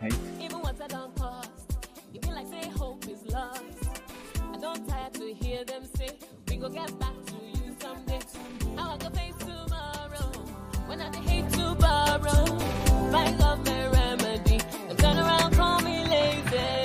Right? Even what I don't cost, you feel like say hope is lost. I don't tire to hear them say we go get back to you someday. How I go face tomorrow when I hate to borrow. Find love my remedy and turn around call me lazy.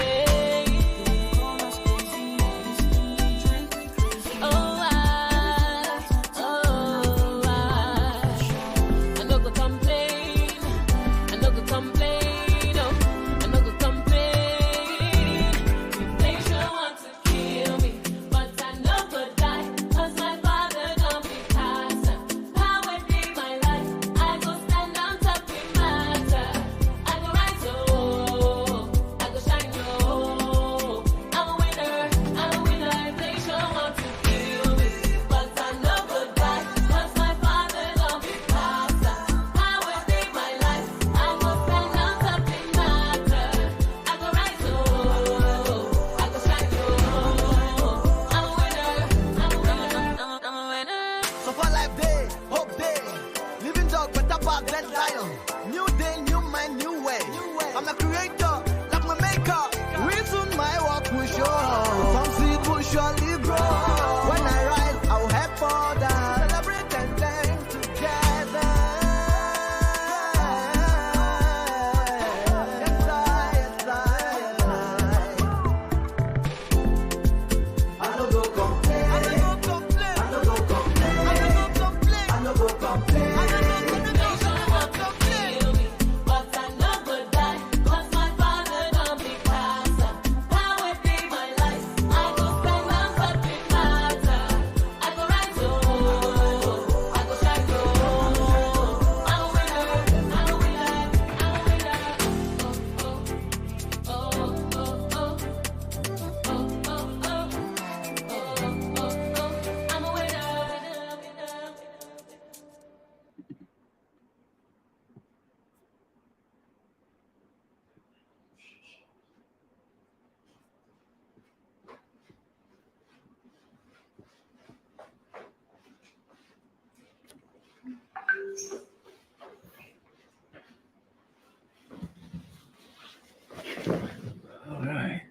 All right.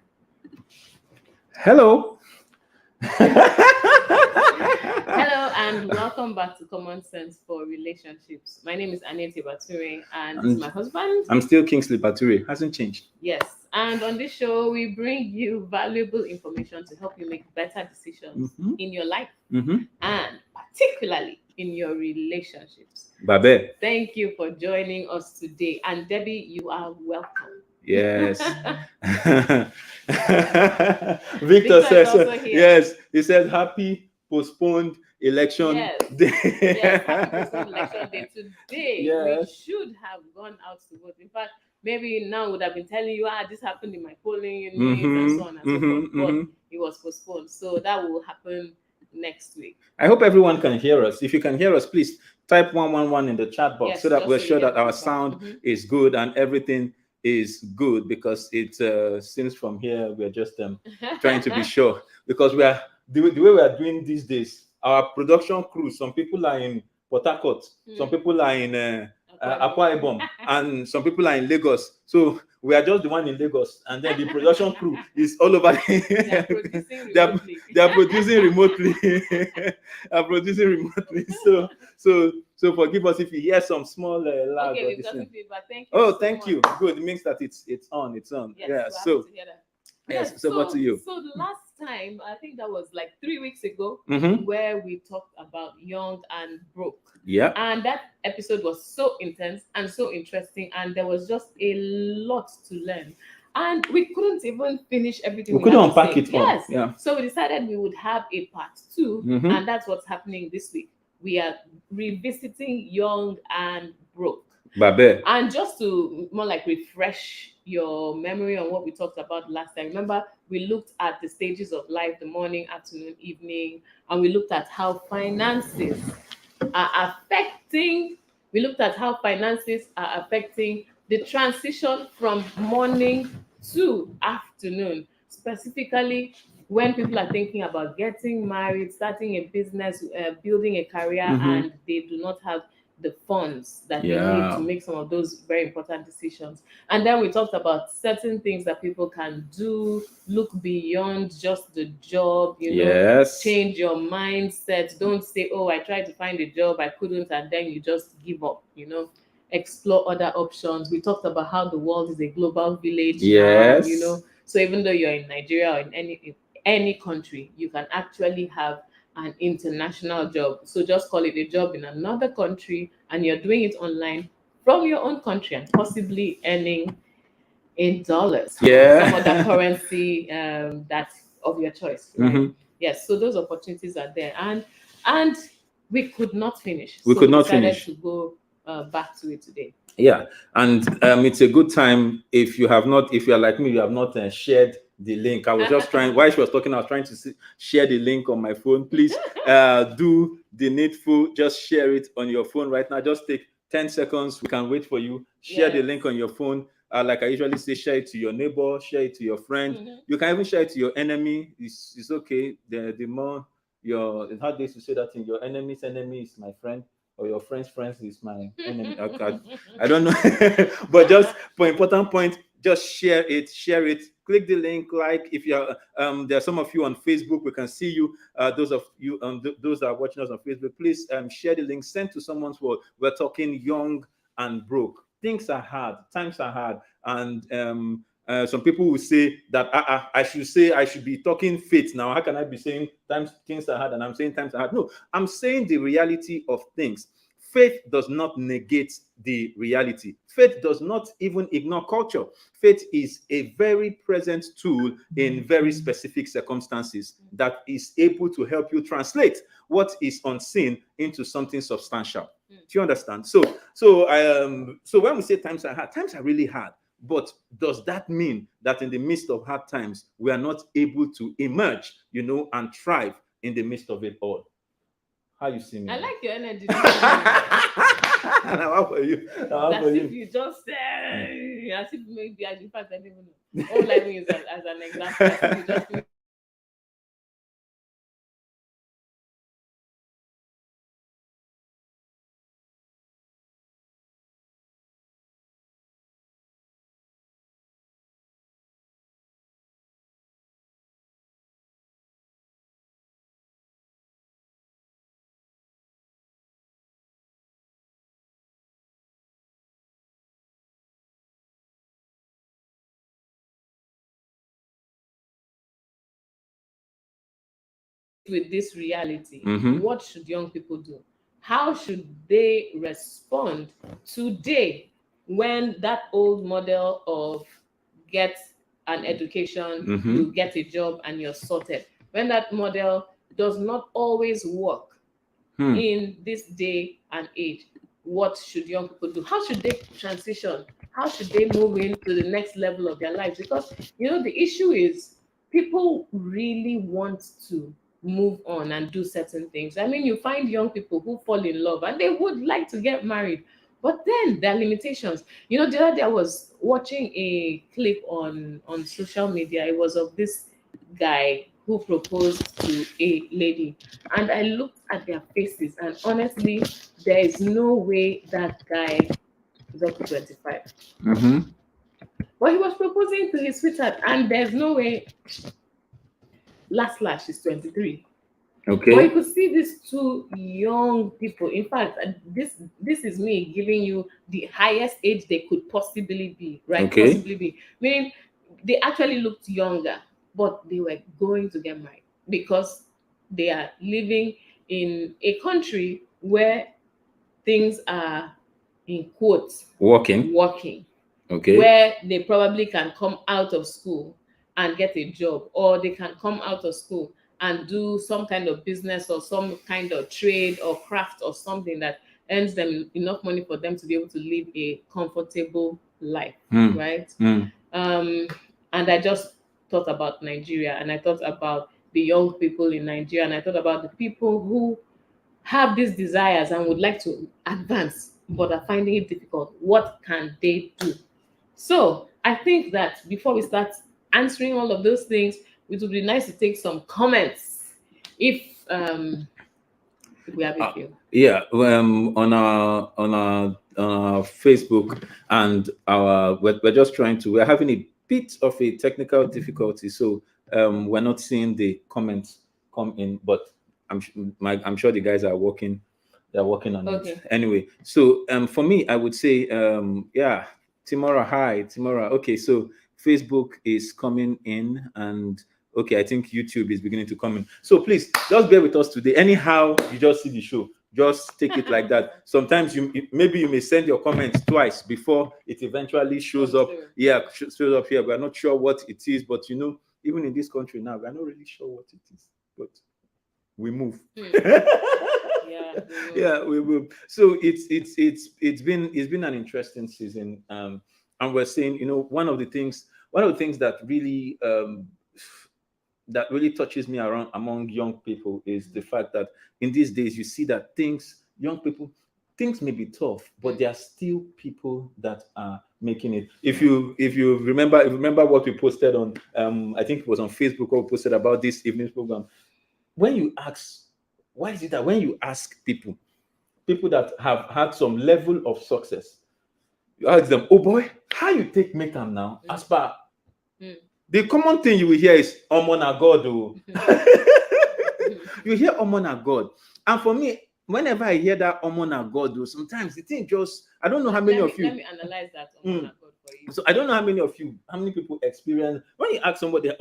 Hello. Hello and welcome back to Common Sense for Relationships. My name is Anietie Bature and this is my husband. I'm still Kingsley Bature. Hasn't changed. Yes. And on this show, we bring you valuable information to help you make better decisions in your life and particularly in your relationships. Babe. Thank you for joining us today. And Debbie, you are welcome. Yes. Victor says, yes, he said happy postponed election day. Yes, happy postponed election day. Today, we should have gone out to vote. In fact, maybe now would have been telling you, this happened in my polling unit and so on and so forth, but it was postponed. So that will happen next week. I hope everyone can hear us. If you can hear us, please type 111 in the chat box so that we're sure that our sound is good and everything is good, because it seems from here we're just trying to be sure, because we are the way we are doing these days. Our production crew, some people are in Port Harcourt, some people are in Akwa Ibom, and some people are in Lagos. So we are just the one in Lagos, and then the production crew is all over. They are producing remotely. So forgive us if you hear some small lag. Okay, we've got feedback. Thank you. Thank you. Good. It means that it's on. Yes, So over to you. So the last time, I think that was like 3 weeks ago, where we talked about young and broke. Yeah. And that episode was so intense and so interesting, and there was just a lot to learn. And we couldn't even finish everything. We couldn't unpack it all. Yes. Yeah. So we decided we would have a part 2, and that's what's happening this week. We are revisiting young and broke. Babe. And just to more like refresh your memory on what we talked about last time. Remember, we looked at the stages of life, the morning, afternoon, evening, and we looked at how finances are affecting the transition from morning to afternoon, specifically when people are thinking about getting married, starting a business, building a career, and they do not have the funds that they need to make some of those very important decisions. And then we talked about certain things that people can do, look beyond just the job, change your mindset. Don't say, oh, I tried to find a job, I couldn't, and then you just give up, explore other options. We talked about how the world is a global village now, so even though you're in Nigeria or in any country, you can actually have an international job. So just call it a job in another country, and you're doing it online from your own country and possibly earning in dollars, some other currency that's of your choice, right? Yes, so those opportunities are there, and we could not finish. We decided to go back to it today. Yeah, and it's a good time if you are like me, you have not shared the link. I was just trying, while she was talking, I was trying to share the link on my phone. Please do the needful, just share it on your phone right now. Just take 10 seconds. We can wait for you. Share the link on your phone. Like I usually say, share it to your neighbor, share it to your friend. You can even share it to your enemy. It's okay. The more it's hard to say that thing. Your enemy's enemy is my friend, or your friend's friends is my enemy. I don't know. But just for important point, just share it. Click the link. Like if you're there are some of you on Facebook, we can see you. Those of you those that are watching us on Facebook, please share the link. Send to someone who we're talking young and broke. Things are hard, times are hard, and some people will say that I should be talking faith now. How can I be saying things are hard and I'm saying times are hard? No, I'm saying the reality of things. Faith does not negate the reality. Faith does not even ignore culture. Faith is a very present tool in very specific circumstances that is able to help you translate what is unseen into something substantial. Do you understand? So when we say times are really hard. But does that mean that in the midst of hard times, we are not able to emerge, and thrive in the midst of it all? How you see me? I like your energy. How about you? If you just as if maybe in fact I don't even know. All I mean is as an example, you just with this reality. What should young people do? How should they respond today when that old model of get an education, you get a job and you're sorted, when that model does not always work in this day and age? What should young people do? How should they transition? How should they move into the next level of their lives? Because the issue is people really want to move on and do certain things. I mean, you find young people who fall in love and they would like to get married, but then there are limitations. The other day I was watching a clip on social media. It was of this guy who proposed to a lady, and I looked at their faces, and honestly, there is no way that guy is up to 25. But he was proposing to his sweetheart, and there's no way last is 23. Okay. But you could see these two young people. In fact, this is me giving you the highest age they could possibly be, right? Okay. Possibly be. Meaning they actually looked younger, but they were going to get married because they are living in a country where things are, in quotes, working. Okay. Where they probably can come out of school and get a job, or they can come out of school and do some kind of business or some kind of trade or craft or something that earns them enough money for them to be able to live a comfortable life, right? And I just thought about Nigeria, and I thought about the young people in Nigeria, and I thought about the people who have these desires and would like to advance but are finding it difficult. What can they do? So I think that before we start answering all of those things, it would be nice to take some comments. If We have a few. Yeah, on our Facebook and we're just trying to. We're having a bit of a technical difficulty, so we're not seeing the comments come in, but I'm sure the guys are working. They're working on it anyway. So for me, I would say yeah, Timora, hi Timora. Okay, so Facebook is coming in, and okay, I think YouTube is beginning to come in. So please just bear with us today. Anyhow, you just see the show. Just take it like that. Sometimes maybe you may send your comments twice before it eventually shows up. Yeah, shows up here. We're not sure what it is, but you know, even in this country now, we're not really sure what it is. But we move. Yeah, we will. So it's been an interesting season. And we're saying, you know, one of the things that really touches me around among young people is the fact that in these days you see that young people, things may be tough, but there are still people that are making it. If you remember what we posted on I think it was on Facebook, or we posted about this evening's program, when you ask, why is it that when you ask people that have had some level of success, you ask them, oh boy, how you take make them now? As per the common thing you will hear is Omona God. Oh. You hear Omona God. And for me, whenever I hear that Omona God, oh, sometimes the thing just, I don't know how many of you. Let me analyze that Omona God for you. So I don't know how many people experience when you ask somebody,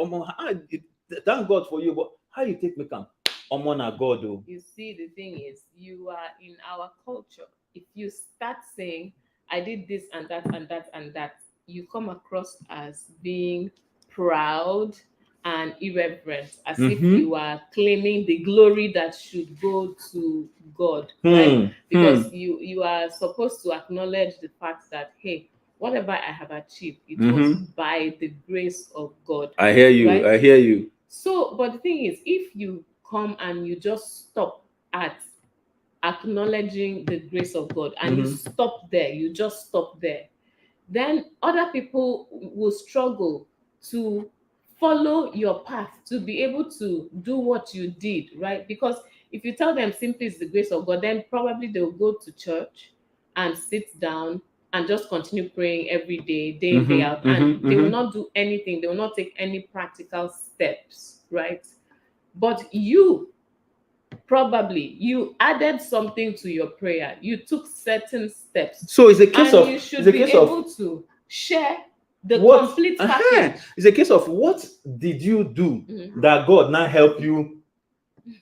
thank God for you, but how you take make them Omona God? Oh. You see, the thing is, you are in our culture. If you start saying, I did this and that and that and that, you come across as being proud and irreverent, as if you are claiming the glory that should go to God, right? Because you are supposed to acknowledge the fact that, hey, whatever I have achieved, it was by the grace of God. I hear you. Right? I hear you. So, but the thing is, if you come and you just stop at acknowledging the grace of God and you stop there, you just stop there, then other people will struggle to follow your path, to be able to do what you did, right? Because if you tell them simply it's the grace of God, then probably they'll go to church and sit down and just continue praying every day, day in, day out, and they will not do anything. They will not take any practical steps, right? But you added something to your prayer. You took certain steps. So it's a case of you should be able to share the complete package. It's a case of what did you do that God now help you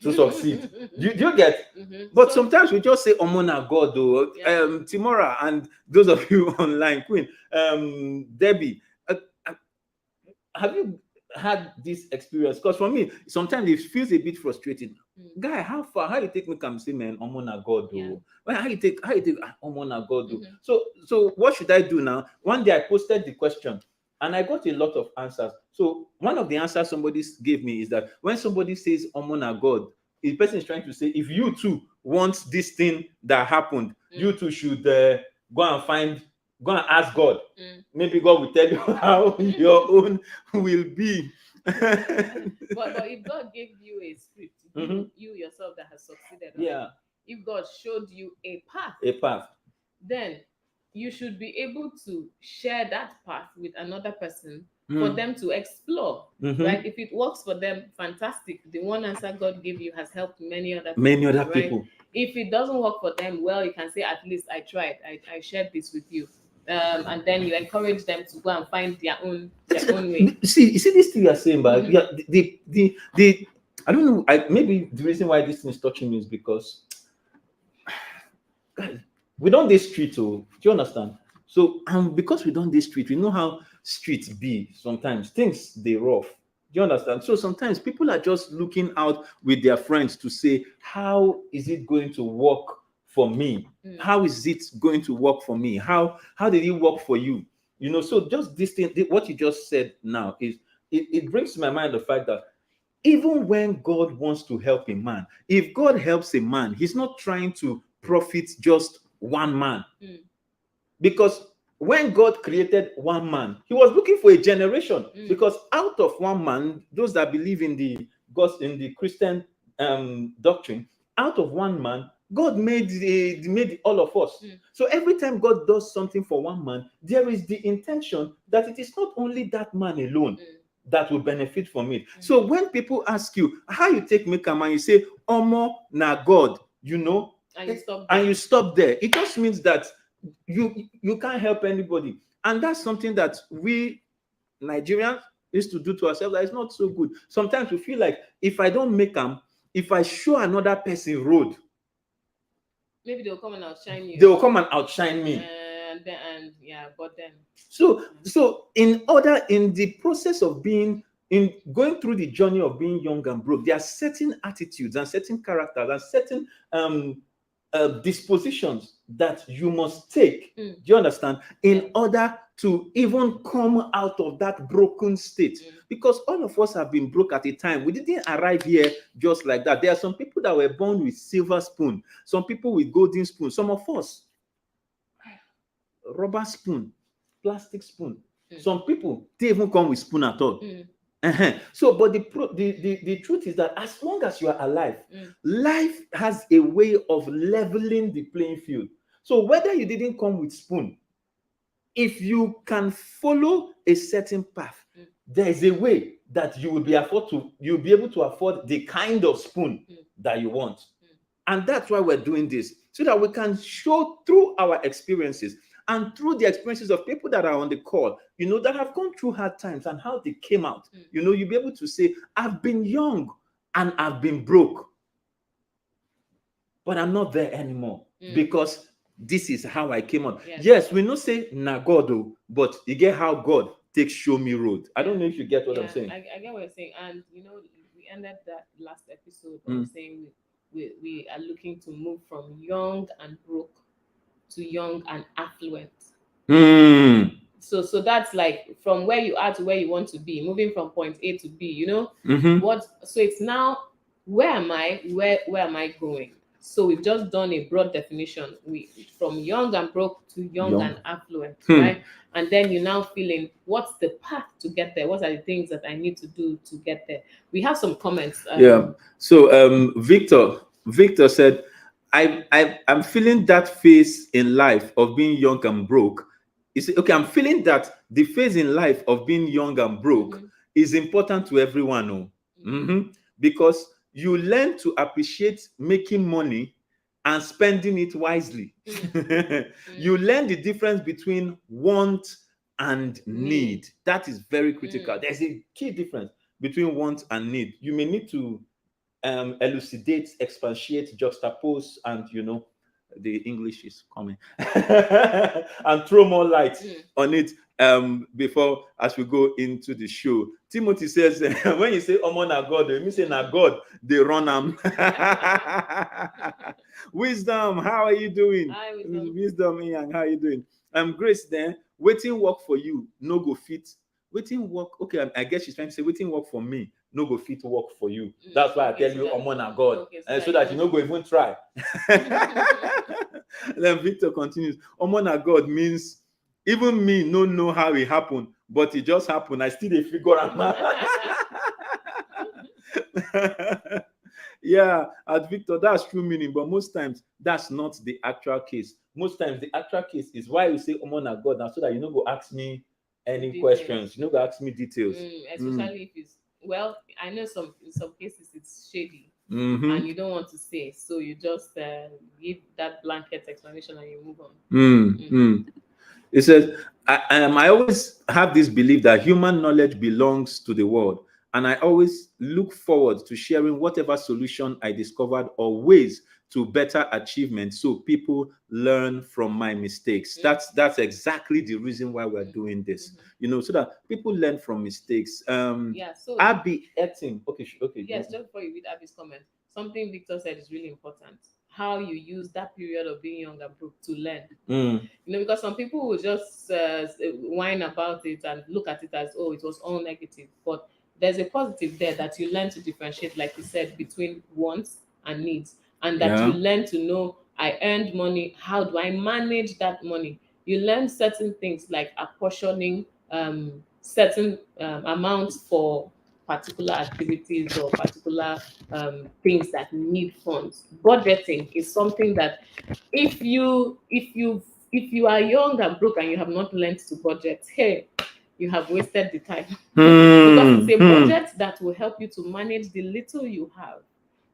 to succeed. Do you get? But sometimes we just say Omona God, though. Timora and those of you online, Queen, Debbie, have you had this experience? Because for me, sometimes it feels a bit frustrating. Guy, how you take me come say, man, Omona God, though? How you take Omona God, though? So what should I do now? One day I posted the question and I got a lot of answers. So one of the answers somebody gave me is that when somebody says Omona God, the person is trying to say, if you too want this thing that happened, you too should go and ask God. Maybe God will tell you how your own will be. but if God gave you a script, you yourself that has succeeded, if God showed you a path, then you should be able to share that path with another person for them to explore, right? If it works for them, fantastic. The one answer God gave you has helped many other people. If it doesn't work for them, well, you can say, at least I tried. I shared this with you. And then you encourage them to go and find their own way. You see this thing you are saying, but the I don't know. Maybe the reason why this thing is touching me is because we don't this street. Do you understand? So because we don't this street, we know how streets be. Sometimes things they rough. Do you understand? So sometimes people are just looking out with their friends to say, how is it going to work for me? How is it going to work for me? How did it work for you? You know, so just this thing, what you just said now is it brings to my mind the fact that even when God wants to help a man, if God helps a man, he's not trying to profit just one man. Because when God created one man, he was looking for a generation. Because out of one man, those that believe in the Christian doctrine, out of one man, God made all of us. So every time God does something for one man, there is the intention that it is not only that man alone that will benefit from it. So when people ask you how you take make am and you say, Omo na God, and you stop there, it just means that you can't help anybody. And that's something that we Nigerians used to do to ourselves that is not so good. Sometimes we feel like if I don't make them, if I show another person road, maybe they'll come and outshine you. They will come and outshine me. But then. So in the process of going through the journey of being young and broke, there are certain attitudes and certain characters and certain dispositions that you must take. Do you understand? In order to even come out of that broken state. Because all of us have been broke at a time. We didn't arrive here just like that. There are some people that were born with silver spoon, some people with golden spoon, some of us rubber spoon, plastic spoon. Some people they even come with spoon at all. So, but the truth is that as long as you are alive, life has a way of leveling the playing field. So whether you didn't come with spoon, if you can follow a certain path, there is a way that you'll be able to afford the kind of spoon that you want. And that's why we're doing this, so that we can show through our experiences and through the experiences of people that are on the call, that have gone through hard times and how they came out. You'll be able to say, I've been young and I've been broke, but I'm not there anymore because this is how I came out. Yes, we not say na God, but you get how God takes show me road. I don't know if you get what I'm saying. I get what you're saying. And we ended that last episode on saying we are looking to move from young and broke to young and affluent. So that's like from where you are to where you want to be, moving from point A to B, so it's now, where am I going? So we've just done a broad definition. From young and broke to young and affluent, right? And then you're now feeling, what's the path to get there? What are the things that I need to do to get there? We have some comments. So Victor said, I'm feeling that phase in life of being young and broke. You say, okay, I'm feeling that the phase in life of being young and broke is important to everyone. Because you learn to appreciate making money and spending it wisely. You learn the difference between want and need. That is very critical. There's a key difference between want and need. You may need to elucidate, expatiate, juxtapose, and the English is coming, and throw more light on it before, as we go into the show. Timothy says, when you say Omo na God, you mean say na God they run am. Wisdom, how are you doing? Hi, Wisdom, Ian, how are you doing? Grace, then waiting work for you, no go fit. Waiting work, okay, I guess she's trying to say waiting work for me, no go fit work for you. That's why I tell you Omo na God, so that you no go even try. Then Victor continues, Omo na God means even me no know how it happened, but it just happened. I still dey figure out. Yeah, at Victor, that's true meaning, but most times that's not the actual case. Most times the actual case is why you say Omo na God, now so that you no go ask me any questions, you no go ask me details. Especially if it's, well, I know in some cases it's shady. And you don't want to say, so you just give that blanket explanation and you move on. It says, I always have this belief that human knowledge belongs to the world, and I always look forward to sharing whatever solution I discovered or ways to better achievement, so people learn from my mistakes. That's exactly the reason why we're doing this, so that people learn from mistakes. So Abby Etting, okay. Yes, just before you read Abby's comment, something Victor said is really important. How you use that period of being young and broke to learn. Because some people will just whine about it and look at it as, oh, it was all negative. But there's a positive there, that you learn to differentiate, like you said, between wants and needs. And that you learn to know, I earned money, how do I manage that money? You learn certain things like apportioning certain amounts for particular activities or particular things that need funds. Budgeting is something that if you are young and broke and you have not learned to budget, hey, you have wasted the time. Because it's a budget that will help you to manage the little you have,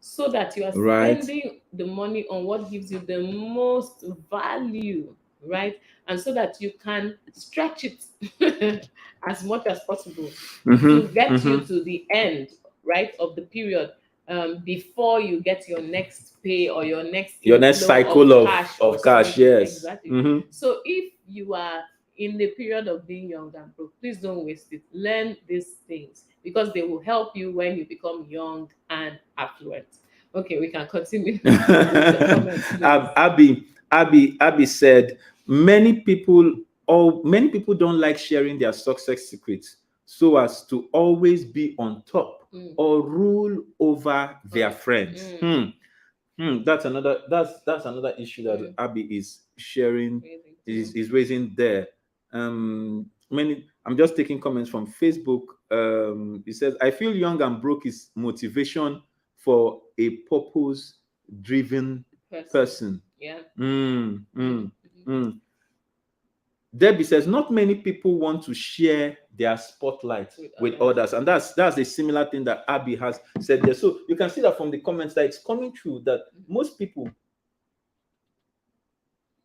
so that you are spending the money on what gives you the most value, right? And so that you can stretch it as much as possible to get you to the end, right, of the period, before you get your next pay or your next cycle of cash. Yes, exactly. So if you are in the period of being young and broke, please don't waste it. Learn these things because they will help you when you become young and affluent. Okay, we can continue. Abby said many people don't like sharing their success secrets so as to always be on top or rule over their friends. That's another issue that Abby is sharing, is raising there. I'm just taking comments from Facebook. It says, I feel young and broke is motivation for a purpose-driven person. Yeah. Debbie says, not many people want to share their spotlight with others. And that's a similar thing that Abby has said there. So you can see that from the comments that it's coming through that most people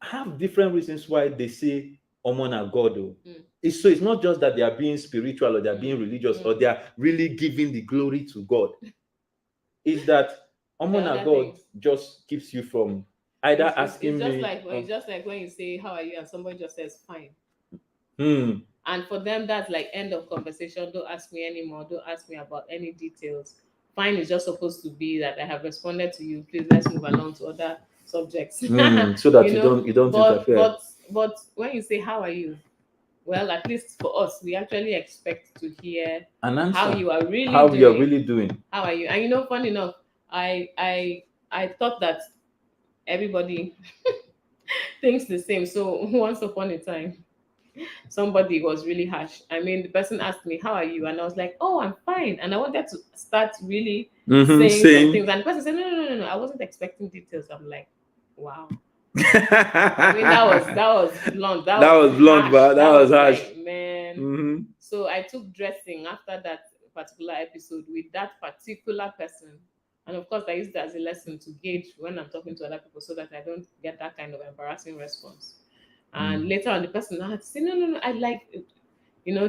have different reasons why they say Omona God. So it's not just that they are being spiritual or they are being religious or they are really giving the glory to God. It's that Omona God just keeps you from either asking it's just me. It's just like when you say, how are you? And somebody just says, fine. And for them, that's like end of conversation. Don't ask me anymore. Don't ask me about any details. Fine is just supposed to be that I have responded to you. Please, let's move along to other subjects. So that you don't interfere. But when you say, how are you? Well, at least for us, we actually expect to hear an answer. How you are really doing. How are you? And funny enough, I thought that everybody thinks the same. So once upon a time, somebody was really harsh. I mean, the person asked me, how are you? And I was like, oh, I'm fine. And I wanted to start really saying some things. And the person said, no. I wasn't expecting details. I'm like, wow. I mean, that was blunt. That was blunt, but that was harsh. Like, man. So I took dressing after that particular episode with that particular person. And of course, I used it as a lesson to gauge when I'm talking to other people so that I don't get that kind of embarrassing response. And later on, the person had to say, no, I like,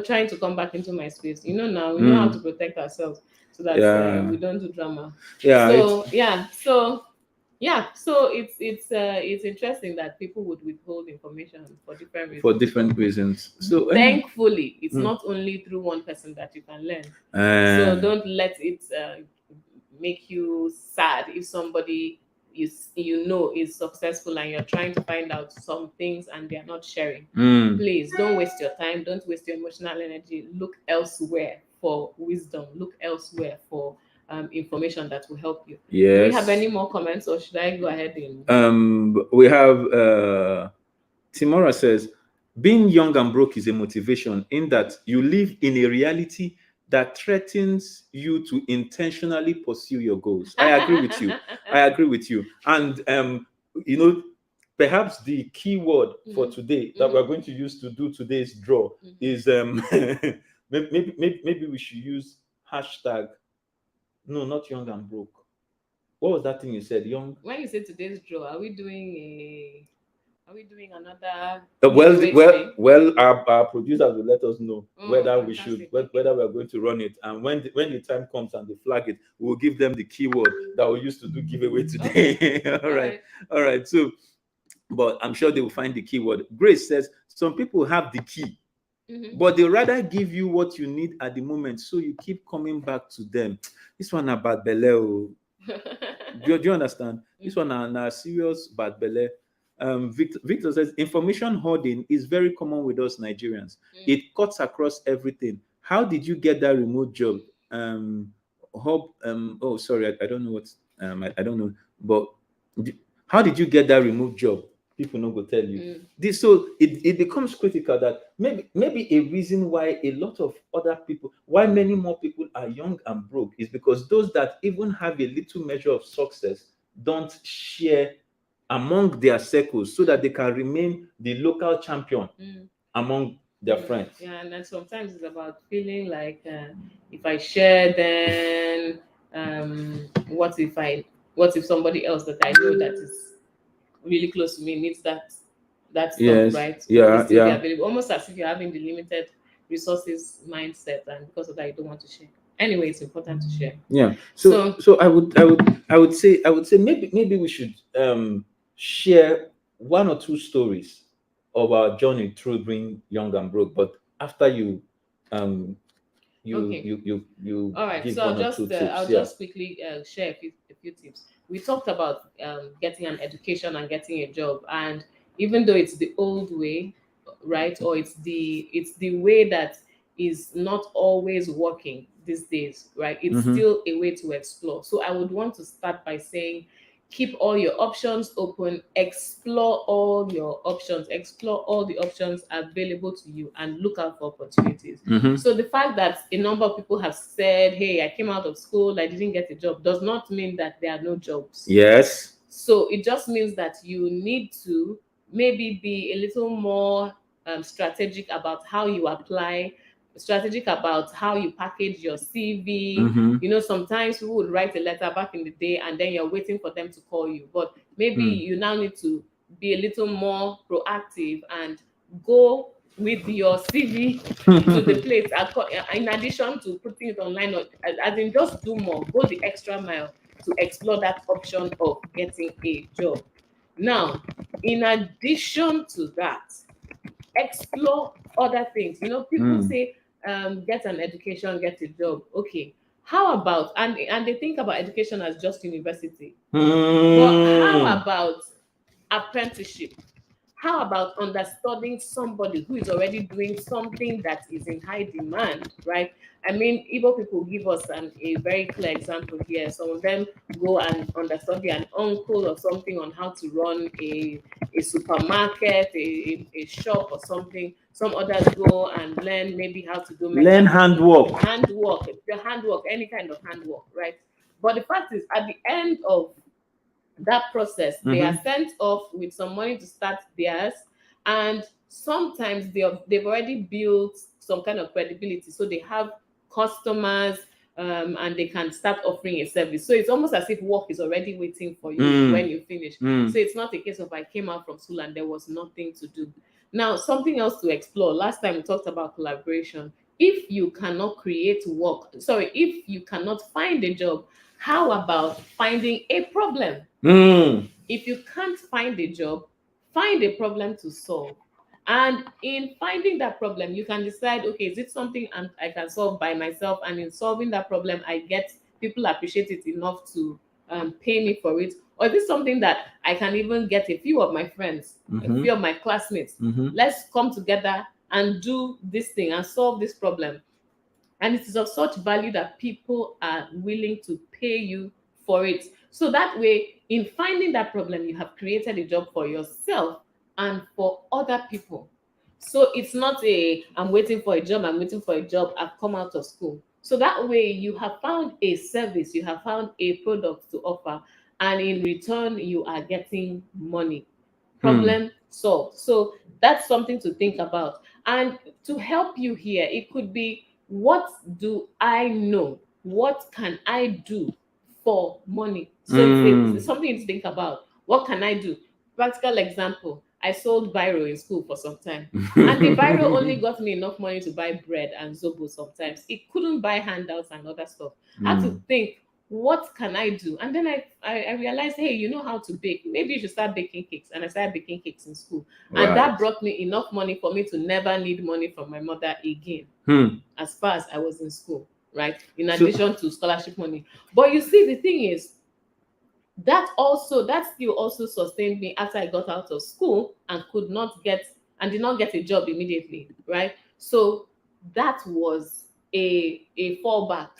trying to come back into my space. Now we know how to protect ourselves so that we don't do drama. So it's interesting that people would withhold information for different reasons. So thankfully, it's not only through one person that you can learn. So don't let it make you sad if somebody is successful and you're trying to find out some things and they're not sharing. Please don't waste your time. Don't waste your emotional energy. Look elsewhere for wisdom. Look elsewhere for information that will help you. Yes. Do we have any more comments or should I go ahead and we have Timora says, being young and broke is a motivation in that you live in a reality that threatens you to intentionally pursue your goals. I agree with you. And perhaps the key word for today that we're going to use to do today's draw is maybe we should use hashtag. No, not young and broke. What was that thing you said? Young. When you say today's draw, are we doing another? Well, our producers will let us know whether we should, whether we are going to run it, and when the time comes and they flag it, we will give them the keyword that we used to do giveaway today. Okay. All right. So, but I'm sure they will find the keyword. Grace says some people have the key. But they rather give you what you need at the moment, so you keep coming back to them. This one about belle. Do you understand? This one a serious bad belle. Victor says information hoarding is very common with us Nigerians. It cuts across everything. How did you get that remote job? Sorry, I don't know what. I don't know. But how did you get that remote job? people no go tell you. This, so it becomes critical that maybe a reason why a lot of other people, why many more people are young and broke, is because those that even have a little measure of success don't share among their circles so that they can remain the local champion among their friends. Yeah, and then sometimes it's about feeling like if I share, then what if somebody else that I know that is really close to me needs that stuff, Yes. right? Yeah, Will it still be yeah. available? Almost as if you're having the limited resources mindset, and because of that, you don't want to share. Anyway, it's important to share. Yeah. So I would say maybe we should share one or two stories of our journey through being young and broke. But after you Okay. you All right, give so one or two tips. I'll Yeah. just quickly share a few tips. We talked about getting an education and getting a job, and even though it's the old way, right, or it's the way that is not always working these days, right? It's still a way to explore. So I would want to start by saying, keep all your options open, explore all your options, explore all the options available to you, and look out for opportunities. So the fact that a number of people have said, hey, I came out of school, I didn't get a job, does not mean that there are no jobs. Yes. So it just means that you need to maybe be a little more strategic about how you apply, strategic about how you package your CV. You know, sometimes people would write a letter back in the day and then you're waiting for them to call you. But maybe you now need to be a little more proactive and go with your CV to the place. In addition to putting it online, or as in just do more, go the extra mile to explore that option of getting a job. Now, in addition to that, explore other things. You know, people say, get an education, get a job. Okay, how about, and they think about education as just university. But how about apprenticeship? How about understudying somebody who is already doing something that is in high demand, right? I mean, Igbo people give us a very clear example here. Some of them go and understudy an uncle or something on how to run a supermarket, a shop or something. Some others go and learn maybe how to do handwork, any kind of handwork, right? But the fact is, at the end of that process, they are sent off with some money to start theirs, and sometimes they've already built some kind of credibility, so they have customers, and they can start offering a service. So it's almost as if work is already waiting for you when you finish. So it's not a case of I came out from school and there was nothing to do. Now, something else to explore. Last time we talked about collaboration. If you cannot if you cannot find a job, how about finding a problem? If you can't find a job, find a problem to solve. And in finding that problem, you can decide, okay, is it something I can solve by myself? And in solving that problem, people appreciate it enough to pay me for it. Or is it something that I can even get a few of my friends, a few of my classmates, let's come together and do this thing and solve this problem. And it is of such value that people are willing to pay you for it. So that way, in finding that problem, you have created a job for yourself and for other people. So it's not I'm waiting for a job, I've come out of school. So that way, you have found a service, you have found a product to offer, and in return, you are getting money. Problem solved. So that's something to think about. And to help you here, it could be, what do I know? What can I do for money? So it's something to think about. What can I do? Practical example, I sold biro in school for some time. And the biro only got me enough money to buy bread and zobo sometimes. It couldn't buy handouts and other stuff. I had to think, what can I do? And then I realized, hey, you know how to bake. Maybe you should start baking cakes. And I started baking cakes in school. Right. And that brought me enough money for me to never need money from my mother again, as far as I was in school, right? In addition to scholarship money. But you see, the thing is, that still also sustained me after I got out of school and did not get a job immediately, right? So that was a fallback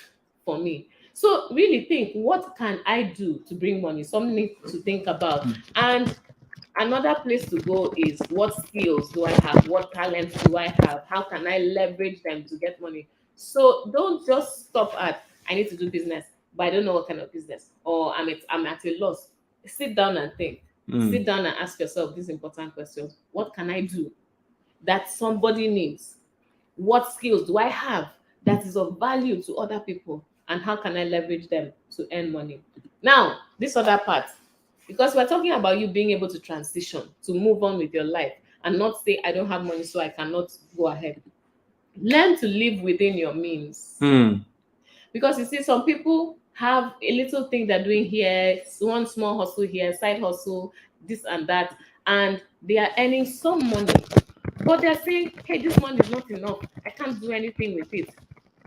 for me. So really think, what can I do to bring money? Something to think about. And Another place to go is, what skills do I have? What talents do I have? How can I leverage them to get money? So don't just stop at, I need to do business, but I don't know what kind of business, or I'm at a loss. Sit down and think. Sit down and ask yourself these important questions. What can I do that somebody needs? What skills do I have that is of value to other people? And how can I leverage them to earn money? Now, this other part, because we're talking about you being able to transition, to move on with your life, and not say, I don't have money, so I cannot go ahead. Learn to live within your means. Because you see, some people have a little thing they're doing here, one small hustle here, side hustle, this and that, and they are earning some money. But they're saying, hey, this money is not enough. I can't do anything with it.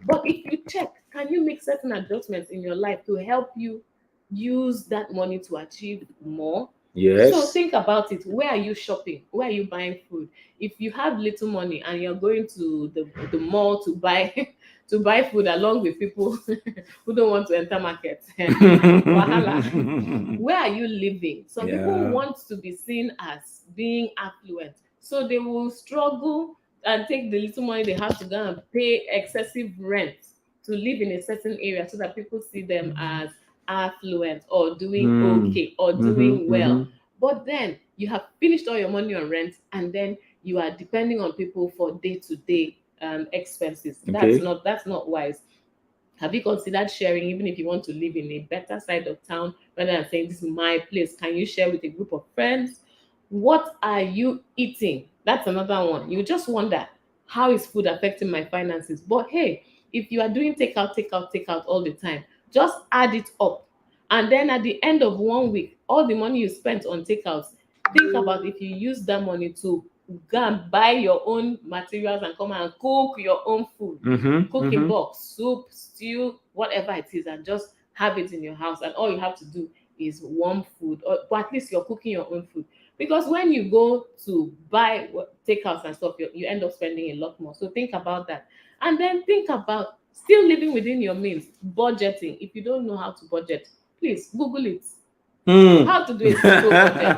But if you check, can you make certain adjustments in your life to help you use that money to achieve more? Yes. So think about it. Where are you shopping? Where are you buying food? If you have little money and you're going to the mall to buy to buy food along with people who don't want to enter market, wahala. Where are you living? Some people want to be seen as being affluent, so they will struggle and take the little money they have to go and pay excessive rent to live in a certain area so that people see them as affluent or doing okay or doing well. But then you have finished all your money on rent, and then you are depending on people for day-to-day expenses. Okay. That's not wise. Have you considered sharing, even if you want to live in a better side of town, rather than saying, this is my place? Can you share with a group of friends? What are you eating? That's another one. You just wonder, how is food affecting my finances? But hey, if you are doing takeout all the time, just add it up. And then at the end of 1 week, all the money you spent on takeouts, think about if you use that money to go and buy your own materials and come and cook your own food. Cook in box, soup, stew, whatever it is, and just have it in your house. And all you have to do is warm food, or at least you're cooking your own food. Because when you go to buy takeouts and stuff, you end up spending a lot more. So think about that. And then think about still living within your means, budgeting. If you don't know how to budget, please Google it. How to do a simple budget.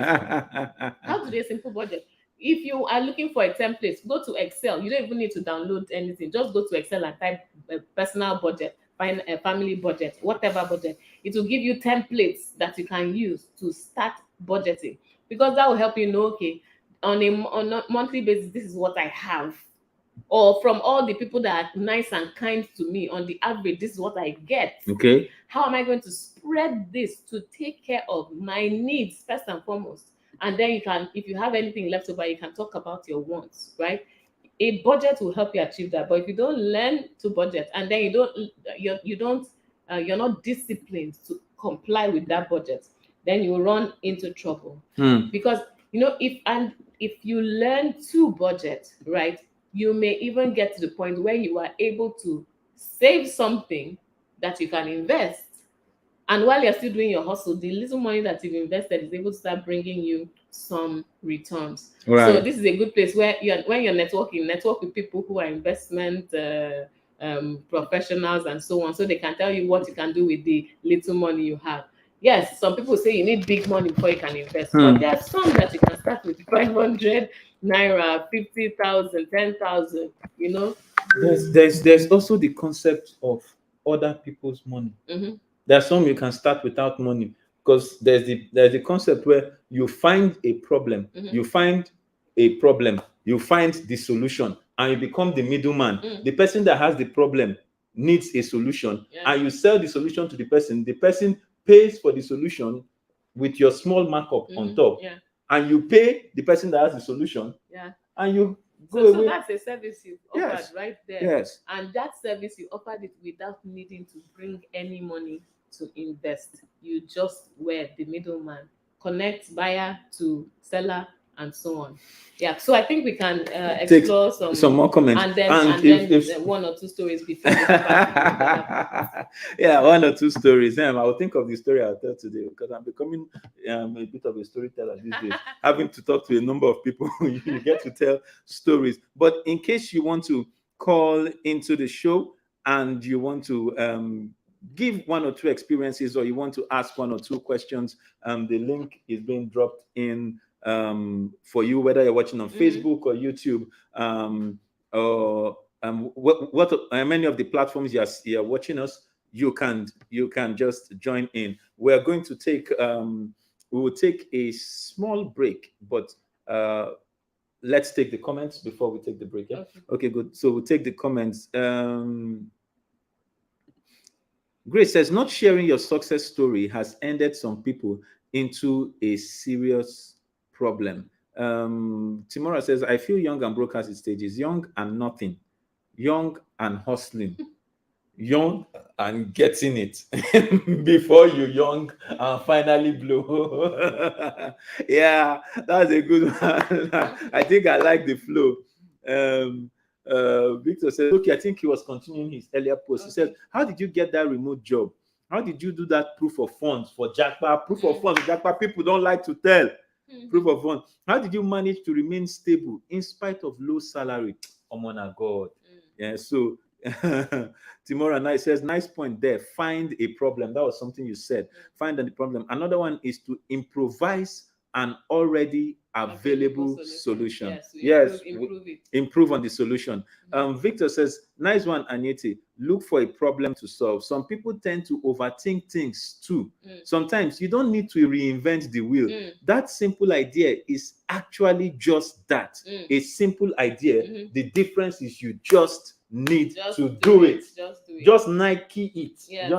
How to do a simple budget. If you are looking for a template, go to Excel. You don't even need to download anything. Just go to Excel and type personal budget, find a family budget, whatever budget. It will give you templates that you can use to start budgeting, because that will help you know, okay, on a monthly basis, this is what I have. Or from all the people that are nice and kind to me, on the average, this is what I get. Okay. How am I going to spread this to take care of my needs first and foremost? And then you can, if you have anything left over, you can talk about your wants, right? A budget will help you achieve that. But if you don't learn to budget, and then you're not disciplined to comply with that budget, then you will run into trouble. Because if you learn to budget, right, you may even get to the point where you are able to save something that you can invest. And while you're still doing your hustle, the little money that you've invested is able to start bringing you some returns. Right. So this is a good place where when you're networking, network with people who are investment professionals and so on, so they can tell you what you can do with the little money you have. Yes, some people say you need big money before you can invest, but there are some that you can start with 500 naira, 50,000, 10,000. There's also the concept of other people's money. There are some you can start without money, because there's the concept where you find a problem, you find the solution, and you become the middleman. The person that has the problem needs a solution, and you sell the solution to the person. The person pays for the solution with your small markup on top, and you pay the person that has the solution, and you go away. So that's a service you offered right there. Yes. And that service you offered it without needing to bring any money to invest. You just were the middleman. Connect buyer to seller and so on. Yeah. So I think we can explore some more comments, and then one or two stories before. Yeah, one or two stories. I will think of the story I'll tell today, because I'm becoming a bit of a storyteller these days. Having to talk to a number of people, you get to tell stories. But in case you want to call into the show and you want to give one or two experiences, or you want to ask one or two questions, the link is being dropped in for you, whether you're watching on Facebook or YouTube, or what many of the platforms you're watching us, you can just join in. We're going to take we will take a small break, but let's take the comments before we take the break. Yeah. Okay, good. So we'll take the comments. Grace says, not sharing your success story has ended some people into a serious problem. Timora says, I feel young and broke as it stages, young and nothing, young and hustling, young and getting it before you young and finally blow. Yeah, that's a good one. I think I like the flow. Victor says, okay, I think he was continuing his earlier post. He said, how did you get that remote job? How did you do that proof of funds for Jackpot? Proof of funds for Jackpot, people don't like to tell. Proof of funds. How did you manage to remain stable in spite of low salary? Oh my God. Yeah, so Timora Nice says, nice point there. Find a problem. That was something you said. Find the problem. Another one is to improvise an already available solution. Yes, improve it. Improve on the solution. Victor says, nice one, Anietie. Look for a problem to solve. Some people tend to overthink things too. Sometimes you don't need to reinvent the wheel. That simple idea is actually just that. A simple idea. The difference is you just need to do it. Just Nike it. Yes.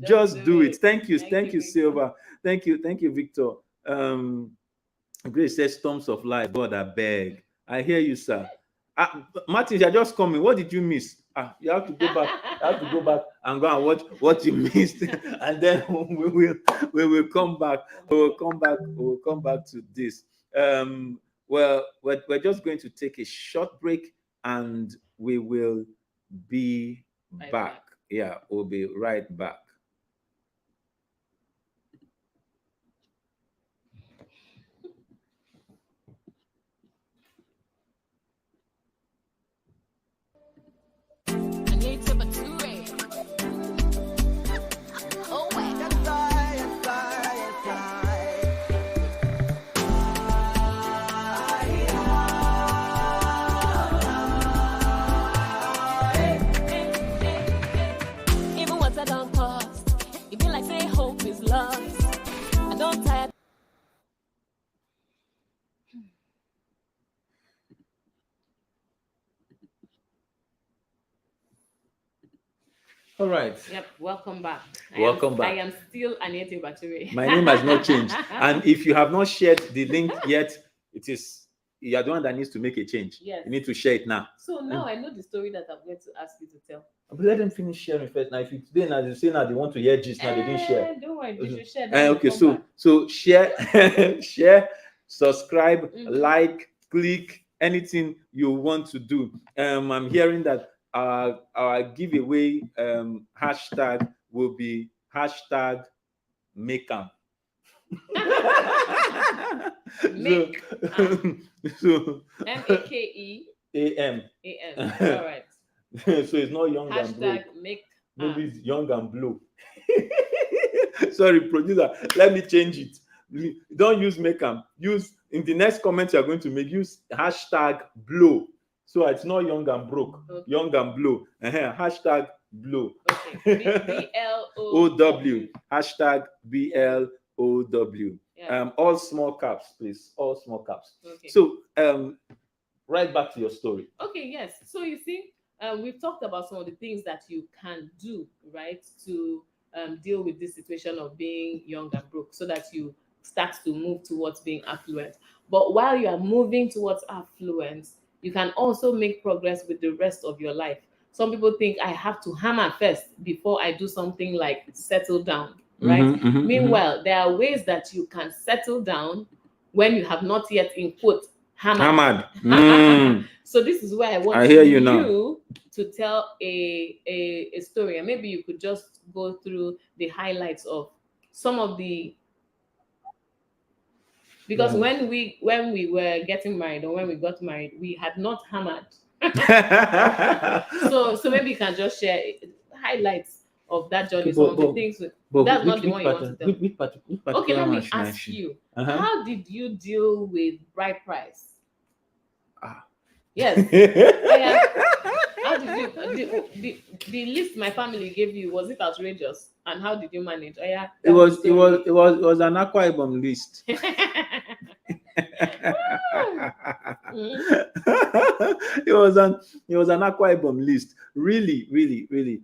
Just do it. Thank you. Thank you, Silva. Thank you, Victor. Grace says, storms of life. God, I beg. I hear you, sir. Martin, you're just coming. What did you miss? You have to go back. And go and watch what you missed, and then we will come back. We'll come back to this. Well, we're just going to take a short break, and we will be back. Yeah, we'll be right back. Anietie Bature. Oh, wait. Even once I don't pause, it be like say hope is lost. I don't tire. All right. Yep, welcome back. Welcome back. I am still Anietie Bature. My name has not changed. And if you have not shared the link yet, you're the one that needs to make a change. Yes. You need to share it now. So now I know the story that I'm going to ask you to tell. But let them finish sharing first. Now, if you today now they say now they want to hear gist, now they didn't share. Don't worry, you should share. Okay, so share, share, subscribe, like, click, anything you want to do. I'm hearing that our giveaway hashtag will be hashtag Makeam. So MAKEAM. All right. So it's not young and blue. Make Maybe it's young and blue. Sorry, producer. Let me change it. Don't use Makeam. Use in the next comment you are going to make. Use hashtag blow. So it's not young and broke. Okay. Young and blow. Hashtag blow. Okay. BLOW. Hashtag BLOW. Yeah. All small caps, please. All small caps. Okay. So right back to your story. Okay, yes. So you see, we've talked about some of the things that you can do, right, to deal with this situation of being young and broke, so that you start to move towards being affluent. But while you are moving towards affluence, you can also make progress with the rest of your life. Some people think I have to hammer first before I do something like settle down, right? Meanwhile, there are ways that you can settle down when you have not yet, in quote, hammered. So this is where I want you to tell a story, and maybe you could just go through the highlights of some of the, because when we were getting married, or when we got married, we had not hammered. So maybe you can just share highlights of that journey. Some of the things. That's not the one you want to tell. Okay, let me ask you. How did you deal with bride price? Yes. How did you the list my family gave you, was it outrageous? And how did you manage? It was an Akwa Ibom list. It was an Akwa Ibom list. Really.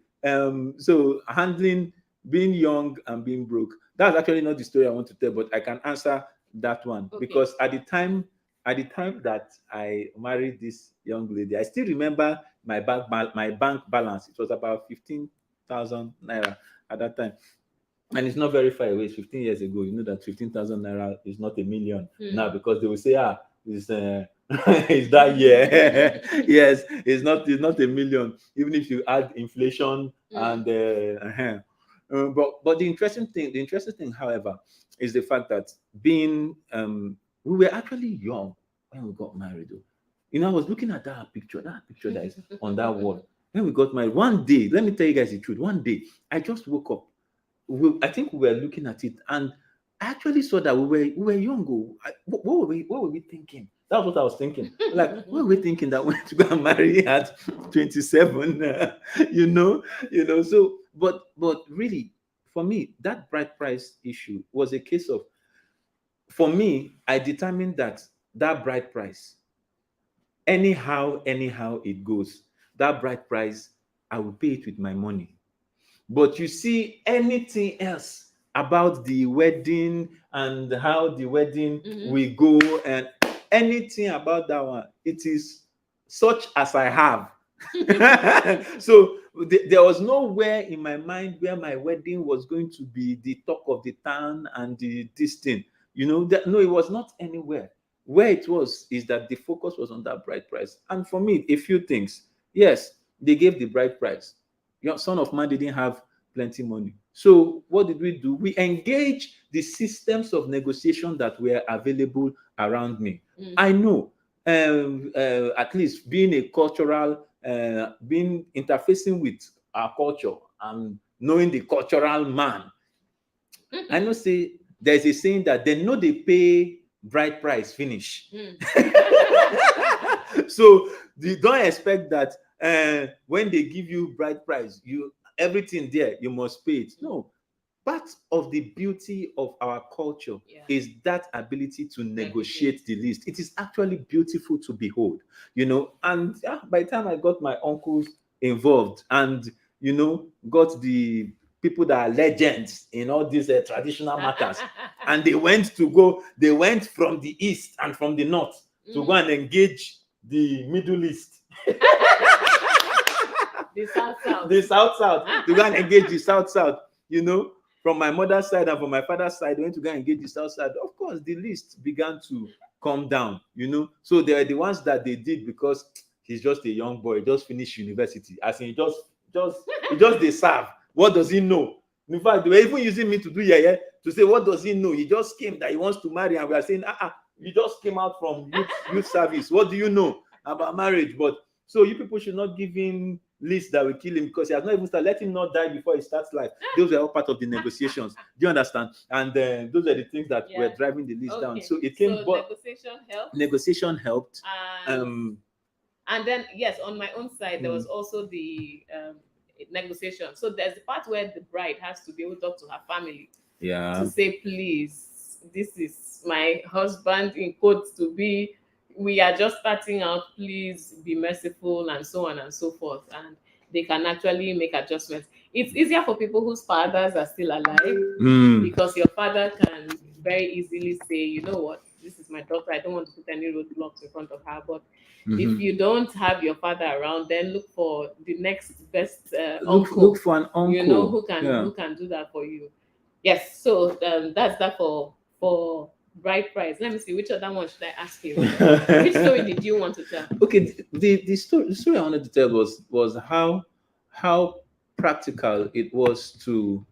So handling being young and being broke. That's actually not the story I want to tell, but I can answer that one because at the time that I married this young lady, I still remember my bank balance. It was about 15,000 naira at that time. And it's not very far away. It's 15 years ago. You know that 15,000 naira is not a million now, because they will say, it's it's that year. Yes, it's not a million, even if you add inflation and but the interesting thing, however, is the fact that being we were actually young when we got married. You know, I was looking at that picture that is on that wall when we got married. One day, let me tell you guys the truth. One day, I just woke up. I think we were looking at it, and I actually saw that we were young. What were we thinking? That's what I was thinking. Like, what were we thinking that we went to go and marry at 27? You know. So, but really, for me, that bride price issue was a case of, for me, I determined that bride price, anyhow it goes, that bride price, I will pay it with my money. But you see, anything else about the wedding and how the wedding will go, and anything about that one, it is such as I have. So there was nowhere in my mind where my wedding was going to be the talk of the town and this thing. No, it was not anywhere. Where it was is that the focus was on that bride price. And for me, a few things. Yes, they gave the bride price. Your Son of Man didn't have plenty money. So what did we do? We engaged the systems of negotiation that were available around me. I know, at least being a cultural, being interfacing with our culture and knowing the cultural man, I know, say there's a saying that they know they pay bride price finish. So you don't expect that when they give you bride price, everything there, you must pay it. No. Part of the beauty of our culture is that ability to negotiate the list. It is actually beautiful to behold, and by the time I got my uncles involved and, got the people that are legends in all these traditional matters, and they went from the east and from the north to go and engage the Middle East. The South to go and engage the South, from my mother's side and from my father's side, they went to go and engage the South side. Of course, the list began to come down, So they are the ones that they did because he's just a young boy, just finished university. As in, he just they serve. What does he know? In fact, they were even using me to do to say, what does he know? He just came that he wants to marry, and we are saying, you just came out from youth service. What do you know about marriage? But so you people should not give him lists that will kill him, because he has not even started. Let him not die before he starts life. Those are all part of the negotiations. Do you understand? And those are the things that were driving the list down. So it came. So negotiation helped. And then, yes, on my own side, there was also the negotiation. So there's the part where the bride has to be able to talk to her family. To say, please, this is my husband, in quotes, to be. We are just starting out, please be merciful, and so on and so forth. And they can actually make adjustments. It's easier for people whose fathers are still alive, because your father can very easily say, you know what, this is my daughter, I don't want to put any roadblocks in front of her. But if you don't have your father around, then look for the next best uncle. Look for an uncle, who can do that for you. Yes, so that's that for bride price. Let me see, which other one should I ask you? Which story did you want to tell? Okay, the story I wanted to tell was how practical it was to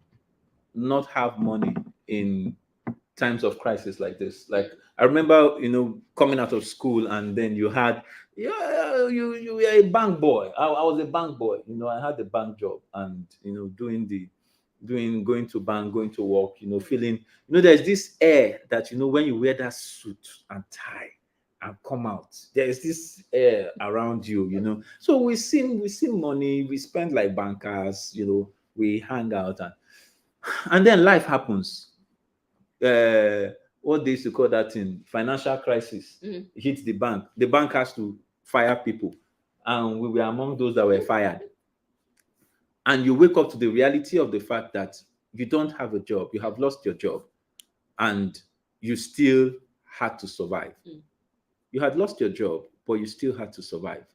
not have money in times of crisis like this. Like, I remember, coming out of school, and then you had Yeah, you were a bank boy. I was a bank boy. I had a bank job, and going to bank, going to work. Feeling. There's this air that when you wear that suit and tie and come out, there's this air around you. So we see money. We spend like bankers. We hang out, and then life happens. What they used to call that thing, financial crisis, hits the bank. The bank has to fire people, and we were among those that were fired. And you wake up to the reality of the fact that you don't have a job, you have lost your job, and you still had to survive. You had lost your job, but you still had to survive.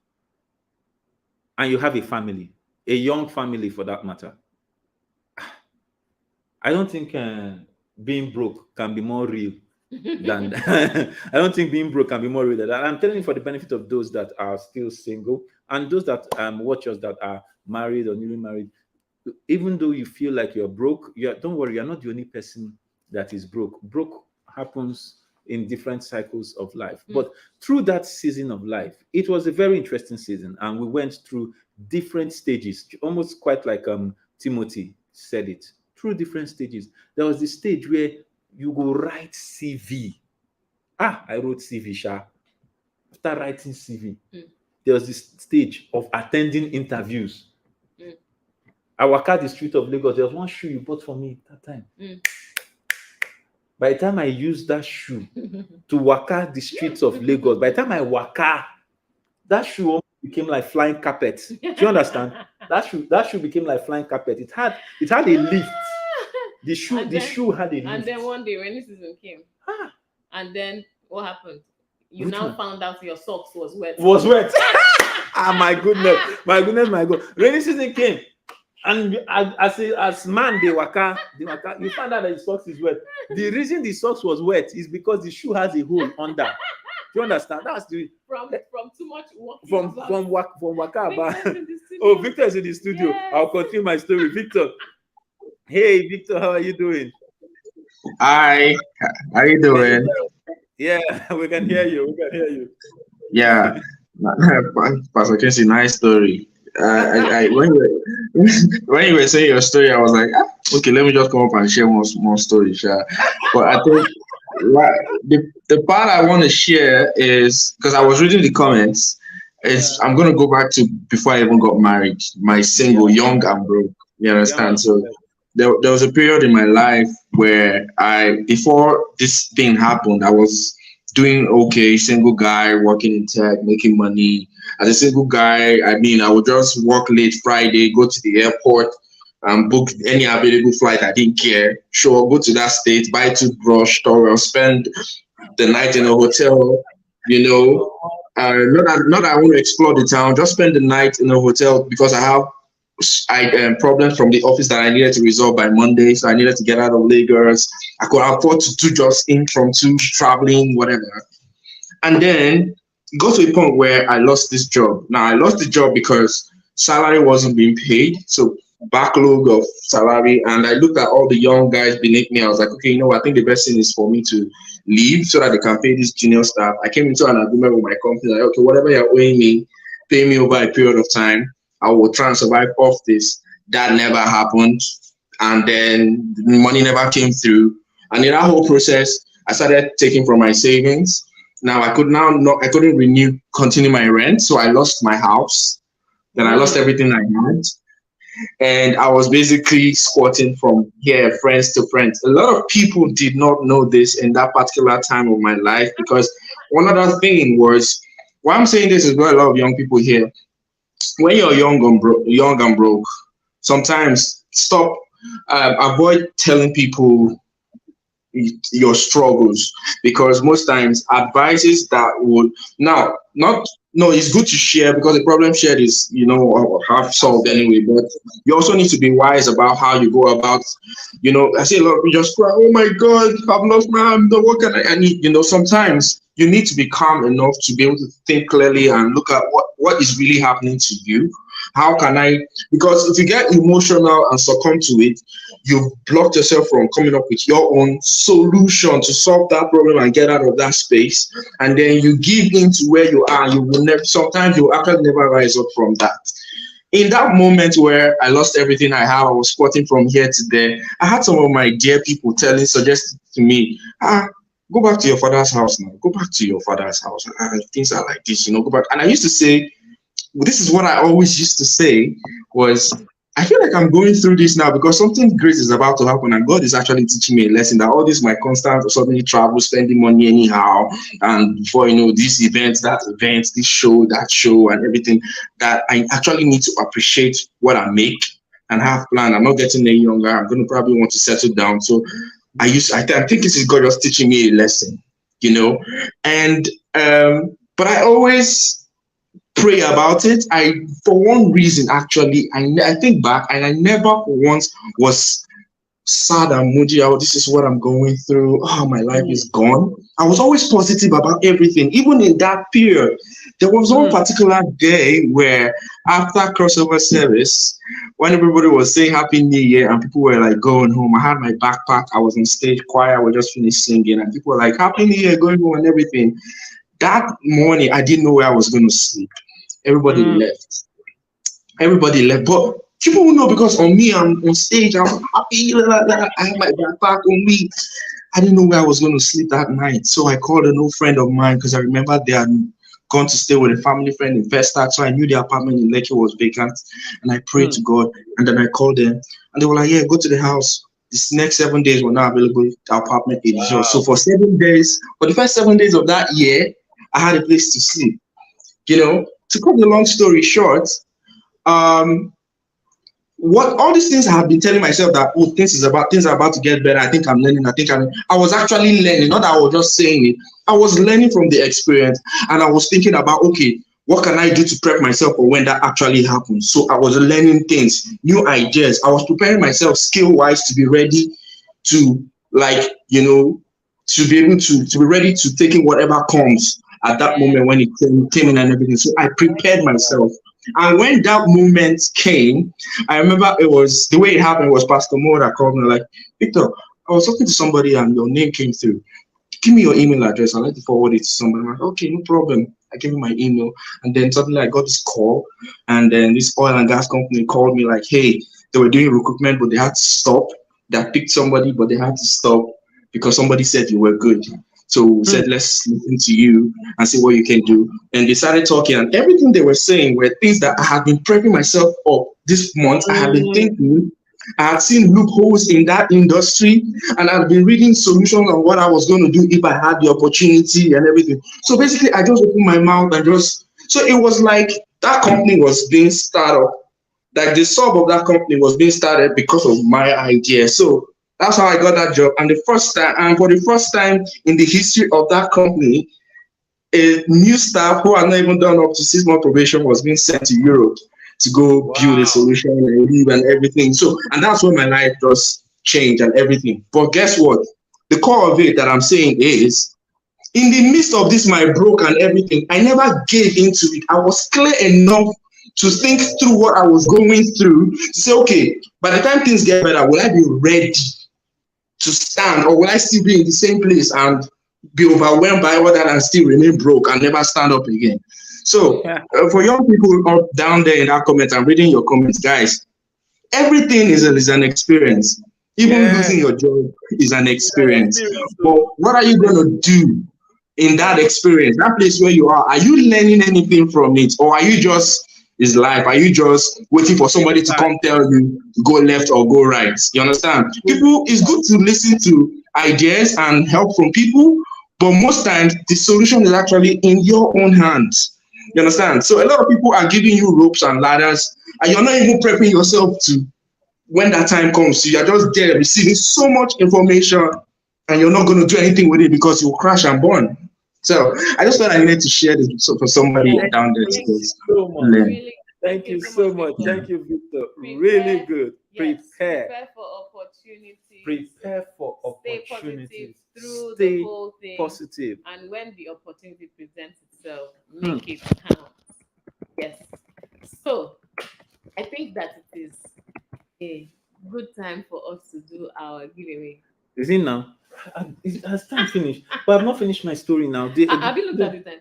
And you have a family, a young family for that matter. I don't think being broke can be more real than I don't think being broke can be more real than that. I'm telling you for the benefit of those that are still single and those that watch us that are married or newly married. Even though you feel like you're broke, don't worry, you're not the only person that is broke. Broke happens in different cycles of life. But through that season of life, it was a very interesting season, and we went through different stages, almost quite like Timothy said it. Through different stages. There was this stage where you go write CV. I wrote CV, Sha. After writing CV, there was this stage of attending interviews. I walk out the street of Lagos. There was one shoe you bought for me that time. By the time I used that shoe to walk out the streets of Lagos, by the time I walk out, that shoe almost became like flying carpet. Do you understand? That shoe became like flying carpet. It had a lift. The shoe had a lift. And then one day rainy season came. And then what happened? You found out your socks was wet. My goodness. Rainy season came. And as man, they waka, you find out that the socks is wet. The reason the socks was wet is because the shoe has a hole under. Do you understand? That's the from too much walking. From waka. Oh, Victor is in the studio. Yes. I'll continue my story. Victor. Hey, Victor, how are you doing? Hi, how are you doing? Yeah, we can hear you. Yeah, Pastor Casey, nice story. When you were saying your story, I was like, okay, let me just come up and share more story. But I think the part I want to share is because I was reading the comments. I'm going to go back to before I even got married, my single, young and broke. You understand? So there was a period in my life where before this thing happened, I was doing okay, single guy, working in tech, making money. As a single guy, I would just work late Friday, go to the airport, book any available flight. I didn't care. Sure, go to that state, buy toothbrush, towel, spend the night in a hotel, not that I want to explore the town, just spend the night in a hotel because I have problems from the office that I needed to resolve by Monday. So I needed to get out of Lagos. I could afford to do just impromptu traveling, whatever. And then it got to a point where I lost this job. Now I lost the job because salary wasn't being paid. So backlog of salary. And I looked at all the young guys beneath me. I was like, okay, I think the best thing is for me to leave so that they can pay this junior staff. I came into an agreement with my company. Like, okay, whatever you're owing me, pay me over a period of time. I will try and survive off this. That never happened. And then the money never came through. And in that whole process, I started taking from my savings. Now I couldn't continue my rent. So I lost my house. Then I lost everything I had. And I was basically squatting from here, friends to friends. A lot of people did not know this in that particular time of my life, because one other thing was, why I'm saying this is where a lot of young people here, when you're young and broke, sometimes avoid telling people your struggles, because most times advices that would it's good to share, because the problem shared is half solved anyway, but you also need to be wise about how you go about. I see a lot of people just cry, oh my god, I've lost my arm, what can I need? Sometimes you need to be calm enough to be able to think clearly and look at what is really happening to you. How can I? Because if you get emotional and succumb to it, you've blocked yourself from coming up with your own solution to solve that problem and get out of that space. And then you give in to where you are. You will never. Sometimes you actually never rise up from that. In that moment where I lost everything I have, I was squatting from here to there. I had some of my dear people suggesting to me, go back to your father's house now. Go back to your father's house. Things are like this, go back. And I used to say, this is what I always used to say was, I feel like I'm going through this now because something great is about to happen, and God is actually teaching me a lesson that all this my constant suddenly travel, spending money anyhow, and before this event, that event, this show, that show, and everything, that I actually need to appreciate what I make and have planned. I'm not getting any younger. I'm going to probably want to settle down. So I think this is God just teaching me a lesson, and but I always pray about it. For one reason, actually, I think back and I never once was sad and moody. Oh, this is what I'm going through. Oh, my life is gone. I was always positive about everything. Even in that period, there was one particular day where after crossover service, when everybody was saying Happy New Year and people were like going home, I had my backpack. I was on stage, choir, we just finished singing, and people were like, Happy New Year, going home and everything. That morning, I didn't know where I was going to sleep. Everybody left. But people will know because on me, I'm on stage, I'm happy. I have my backpack on me. I didn't know where I was going to sleep that night. So I called an old friend of mine because I remember they had gone to stay with a family friend in Vestac. So I knew the apartment in Lekki was vacant. And I prayed to God. And then I called them. And they were like, yeah, go to the house. This next 7 days were not available. The apartment is yours. So for 7 days, for the first 7 days of that year, I had a place to sleep. To cut the long story short, what all these things I have been telling myself that things are about to get better. I think I'm learning. I was actually learning, not that I was just saying it. I was learning from the experience, and I was thinking about, okay, what can I do to prep myself for when that actually happens? So I was learning things, new ideas. I was preparing myself skill-wise to be ready to to be able to be ready to take in whatever comes at that moment when it came in and everything. So I prepared myself. And when that moment came, I remember it was the way it happened was Pastor Mo that called me like, Victor, I was talking to somebody and your name came through. Give me your email address. I'd like to forward it to somebody. I'm like, okay, no problem. I gave him my email. And then suddenly I got this call. And then this oil and gas company called me like, hey, they were doing recruitment, but they had to stop. They had picked somebody, but they had to stop because somebody said you were good. So we said, let's listen to you and see what you can do. And they started talking, and everything they were saying were things that I had been prepping myself up this month. I had been thinking, I had seen loopholes in that industry, and I'd been reading solutions on what I was going to do if I had the opportunity and everything. So basically, I just opened my mouth and so it was like that company was being started up. Like the sub of that company was being started because of my idea. So that's how I got that job. And for the first time in the history of that company, a new staff who had not even done up to 6 month probation was being sent to Europe to go build a solution and leave and everything. So, and that's when my life just changed and everything. But guess what? The core of it that I'm saying is, in the midst of this, my broke and everything, I never gave into it. I was clear enough to think through what I was going through, to say, okay, by the time things get better, will I be ready to stand, or will I still be in the same place and be overwhelmed by all that and still remain broke and never stand up again? So for young people up down there in that comment, I'm reading your comments, guys. Everything is an experience. Even losing your job is an experience. But what are you going to do in that experience, that place where you are? Are you learning anything from it, or are you just, is life? Are you just waiting for somebody to come tell you to go left or go right? You understand? People, it's good to listen to ideas and help from people, but most times the solution is actually in your own hands. You understand? So a lot of people are giving you ropes and ladders, and you're not even prepping yourself to, when that time comes, you're just there receiving so much information, and you're not going to do anything with it because you'll crash and burn. So I just thought I needed to share this for somebody down there. Thank you so much. Thank you, Victor. Really good. Yes, Prepare. prepare for opportunities. Prepare for Stay opportunities. positive through Stay the whole thing. positive. And when the opportunity presents itself, make it count. Yes. So time for us to do our giveaway. Is it now? Has time finished? But I've not finished my story now. Have you looked at the time?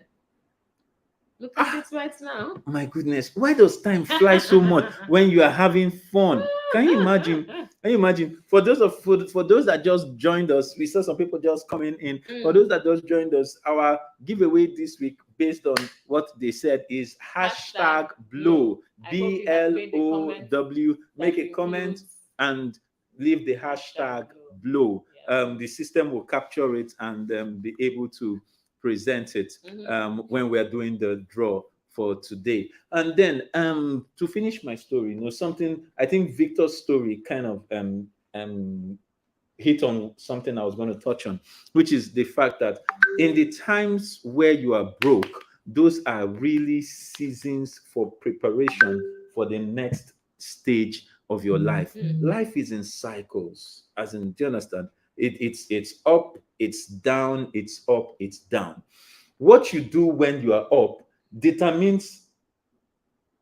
Look at it right now. My goodness, why does time fly so much when you are having fun? Can you imagine? Can you imagine? For those that just joined us, we saw some people just coming in. For those that just joined us, our giveaway this week, based on what they said, is hashtag blow. BLOW. Make a comment and leave the hashtag blow. The system will capture it and be able to present it when we're doing the draw for today. And then to finish my story, something I think Victor's story kind of hit on something I was going to touch on, which is the fact that in the times where you are broke, those are really seasons for preparation for the next stage of your life. Life is in cycles, as in, do you understand? It's up, it's down, it's up, it's down. What you do when you are up determines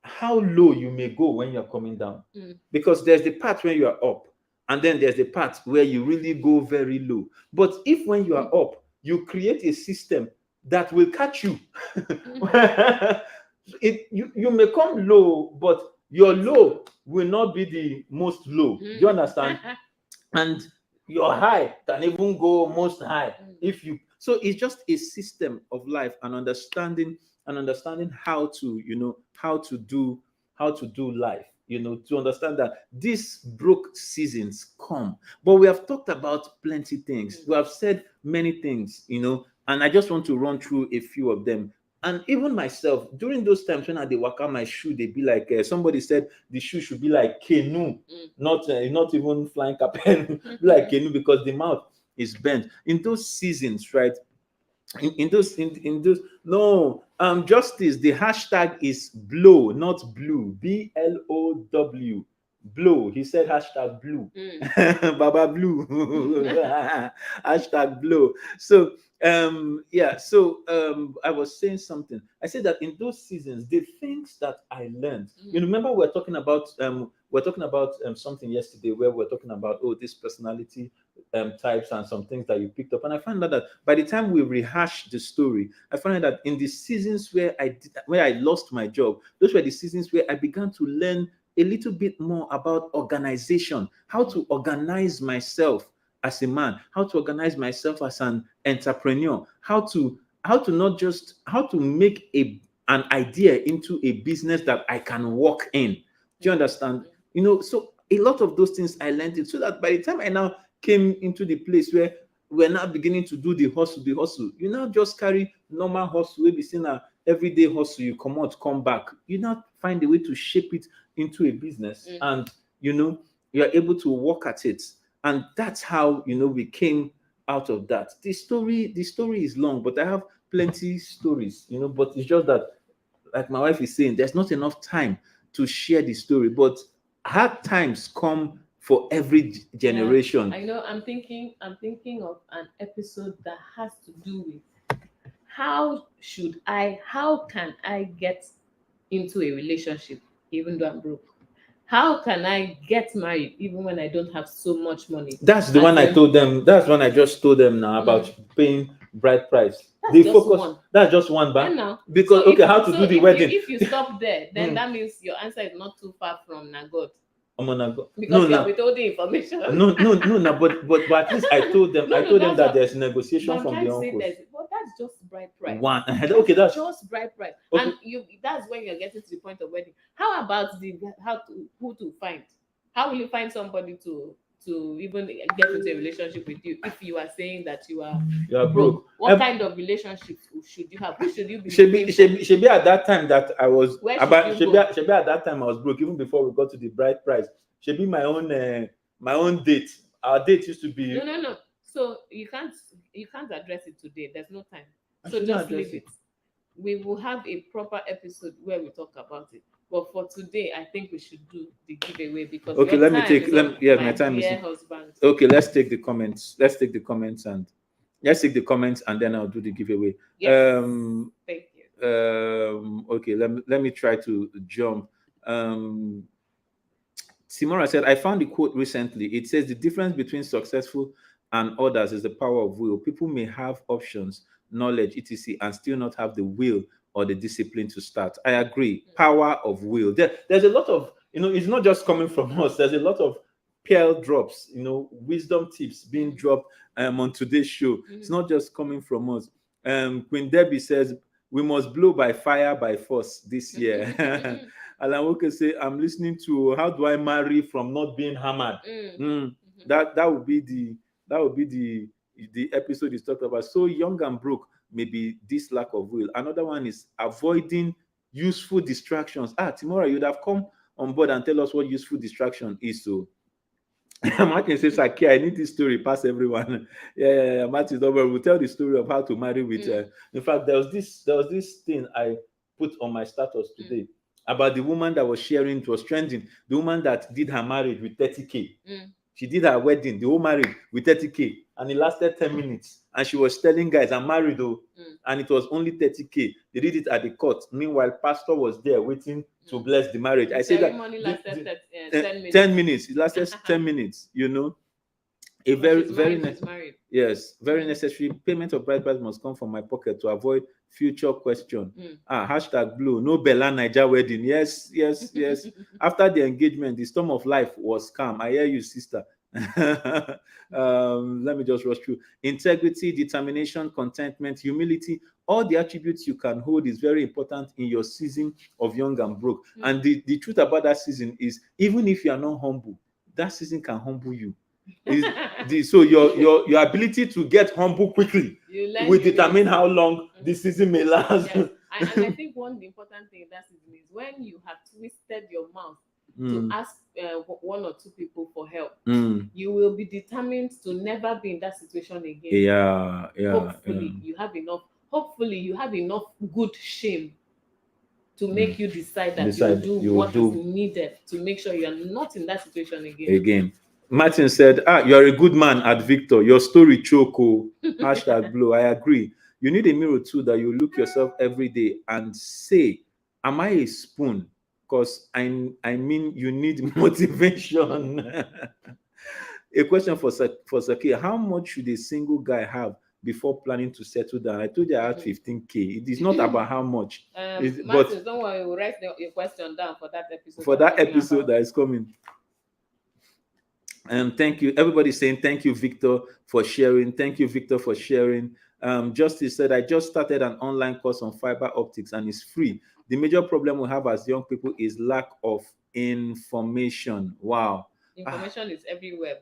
how low you may go when you're coming down. Because there's the part where you are up, and then there's the part where you really go very low. But if when you are up, you create a system that will catch you. You may come low, but your low will not be the most low. Do you understand? And your high can even go most high so it's just a system of life and understanding how to do life, to understand that these broke seasons come. But we have talked about plenty things. We have said many things, and I just want to run through a few of them. And even myself, during those times when I did work out my shoe, they be like, somebody said the shoe should be like canoe, not even flying capel, like canoe, because the mouth is bent. In those seasons, right? In those, justice, the hashtag is blow, not blue, BLOW. Blow. He said hashtag blue. Baba blue. Hashtag blow. So I was saying something. I said that in those seasons, the things that I learned, remember we're talking about something yesterday where we're talking about this personality types and some things that you picked up. And I found out that by the time we rehashed the story, I found out that in the seasons where I lost my job, those were the seasons where I began to learn a little bit more about organization, how to organize myself as a man, how to organize myself as an entrepreneur, how to make an idea into a business that I can work in. Do you understand? So a lot of those things I learned it, so that by the time I now came into the place where we're now beginning to do the hustle, you now just carry normal hustle, maybe seeing a everyday hustle, you come back, you now find a way to shape it into a business, and you're able to work at it. And that's how we came out of that. The story is long, but I have plenty stories, but it's just that, like my wife is saying, there's not enough time to share the story. But hard times come for every generation. I know. I'm thinking of an episode that has to do with how can I get into a relationship even though I'm broke? How can I get married even when I don't have so much money? That's the one I told them. That's one I just told them now about paying bride price. That's just one, but because how to do the wedding? If you stop there, then that means your answer is not too far from Nagot. Because you're withholding information. But at least I told them. That there's negotiation from the uncles. But that's just bride price. That's just bride price, okay. And that's when you're getting to the point of wedding. How about who to find? How will you find somebody to even get into a relationship with you if you are saying that you are broke? What kind of relationship should you have? Who should you be? Should be at that time that I was should be at that time I was broke, even before we got to the bride price. Should be my own date. Our date used to be no. So you can't address it today. There's no time. So just leave it. We will have a proper episode where we talk about it. But for today, I think we should do the giveaway because my time is husband. Okay, let's take the comments. And then I'll do the giveaway. Yes. Thank you. Okay, let me try to jump. Simora said, I found the quote recently. It says the difference between successful and others is the power of will. People may have options, knowledge, etc., and still not have the will or the discipline to start. I agree. Power of will. There's a lot of, it's not just coming from us. There's a lot of pearl drops, wisdom tips being dropped on today's show. It's not just coming from us. Queen Debbie says, we must blow by fire by force this year. Alan Walker say, I'm listening to how do I marry from not being hammered. That would be the episode is talked about. So young and broke, maybe this lack of will. Another one is avoiding useful distractions. Tomorrow you'd have come on board and tell us what useful distraction is. So Martin says, I need this story pass everyone. Yeah, Martin will tell the story of how to marry with in fact, there was this thing I put on my status today about the woman that was sharing, it was trending, the woman that did her marriage with 30K. She did her wedding, the whole marriage with 30K, and it lasted 10 minutes. And she was telling guys, I'm married though, and it was only 30K. They did it at the court. Meanwhile, pastor was there waiting to bless the marriage. I said that lasted 10 minutes. 10 minutes. It lasted 10 minutes. A very very necessary payment of bride price must come from my pocket to avoid future question. Hashtag blue, no Bella Niger wedding. Yes. After the engagement, the storm of life was calm. I hear you, sister. Let me just rush through. Integrity, determination, contentment, humility, all the attributes you can hold is very important in your season of young and broke. And the truth about that season is, even if you are not humble, that season can humble you. So your ability to get humble quickly will determine how long the season may last. Yes. And I think one important thing in that season is when you have twisted your mouth to ask one or two people for help, you will be determined to never be in that situation again. Hopefully you have enough good shame to make you decide that you will do what is needed to make sure you are not in that situation again. Martin said, you are a good man at Victor. Your story choco. Hashtag blue. I agree. You need a mirror too, that you look yourself every day and say, am I a spoon? Because I mean you need motivation. A question for Sakia. How much should a single guy have before planning to settle down? I told you I had 15K. It is not about how much. Martin, don't worry, we'll write your question down for that episode. For that episode that is coming. Thank you. Everybody's saying thank you, Victor, for sharing. Thank you, Victor, for sharing. Justice said, I just started an online course on fiber optics and it's free. The major problem we have as young people is lack of information. Wow. Information is everywhere.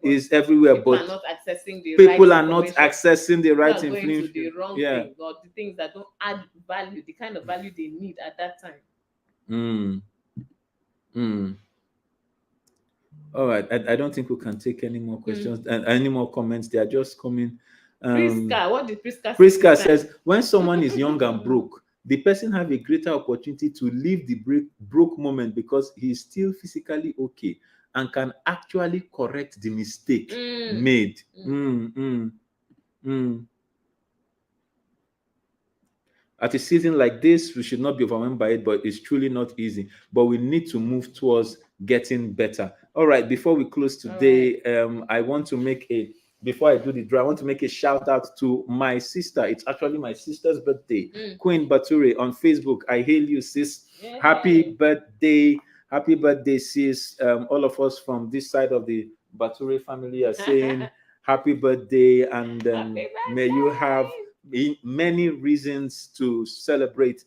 People are not accessing the people right are not accessing the right information. The wrong thing, or the things that don't add value, the kind of value they need at that time. All right, I don't think we can take any more questions and any more comments. They are just coming. Priska, what did Priska say? Priska says, when someone is young and broke, the person have a greater opportunity to leave the broke moment because he is still physically okay and can actually correct the mistake made. At a season like this, we should not be overwhelmed by it, but it's truly not easy. But we need to move towards getting better. All right, before we close today, I want to make before I do the draw, I want to make a shout out to my sister. It's actually my sister's birthday. Queen Bature on Facebook. I hail you, sis. Yeah. Happy birthday. Happy birthday, sis. All of us from this side of the Bature family are saying happy birthday, and may you have many reasons to celebrate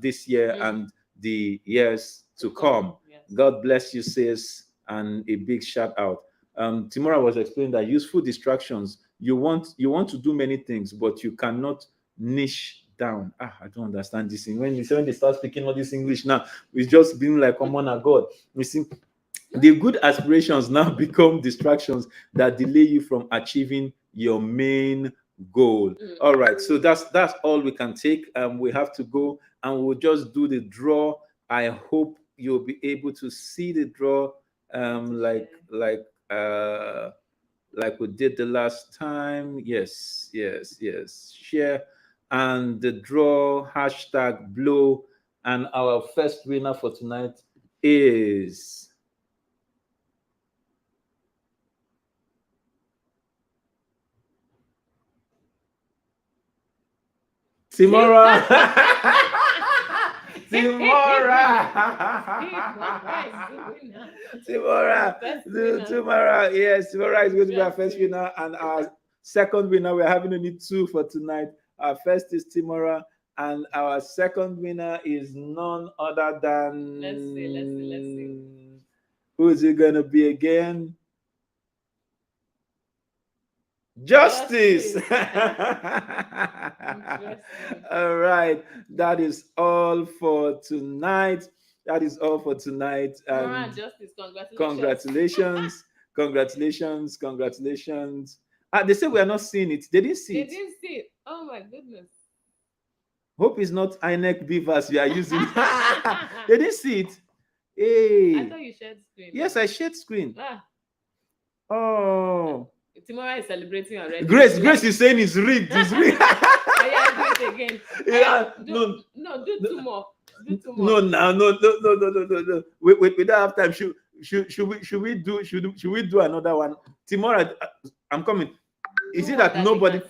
this year and the years to come. Yes. God bless you, sis, and a big shout out. Timora was explaining that useful distractions, you want to do many things, but you cannot niche down. I don't understand this thing. When they start speaking all this English now, it's just being like, come on, God. You see, the good aspirations now become distractions that delay you from achieving your main goal. All right, so that's all we can take. We have to go and we'll just do the draw. I hope you'll be able to see the draw like we did the last time. Yes. Share and the draw hashtag blow, and our first winner for tonight is Timora. Timora. Timora. Yes, Timora is going to be our first winner, and our second winner. We're having only two for tonight. Our first is Timora, and our second winner is none other than. Let's see. Who is it gonna be again? Justice. All right, that is all for tonight. Justice, congratulations. Congratulations. They say we are not seeing it. They didn't see it. Oh my goodness. Hope it's not INEC beavers you are using. They didn't see it. Hey. I thought you shared screen. Yes, I shared screen. Oh. Tomorrow is celebrating already. Grace is saying it's rigged. It's rigged. Do it again. Yeah. Do two more. No. We don't have time. Should we do another one? Tomorrow, I'm coming. Is it that nobody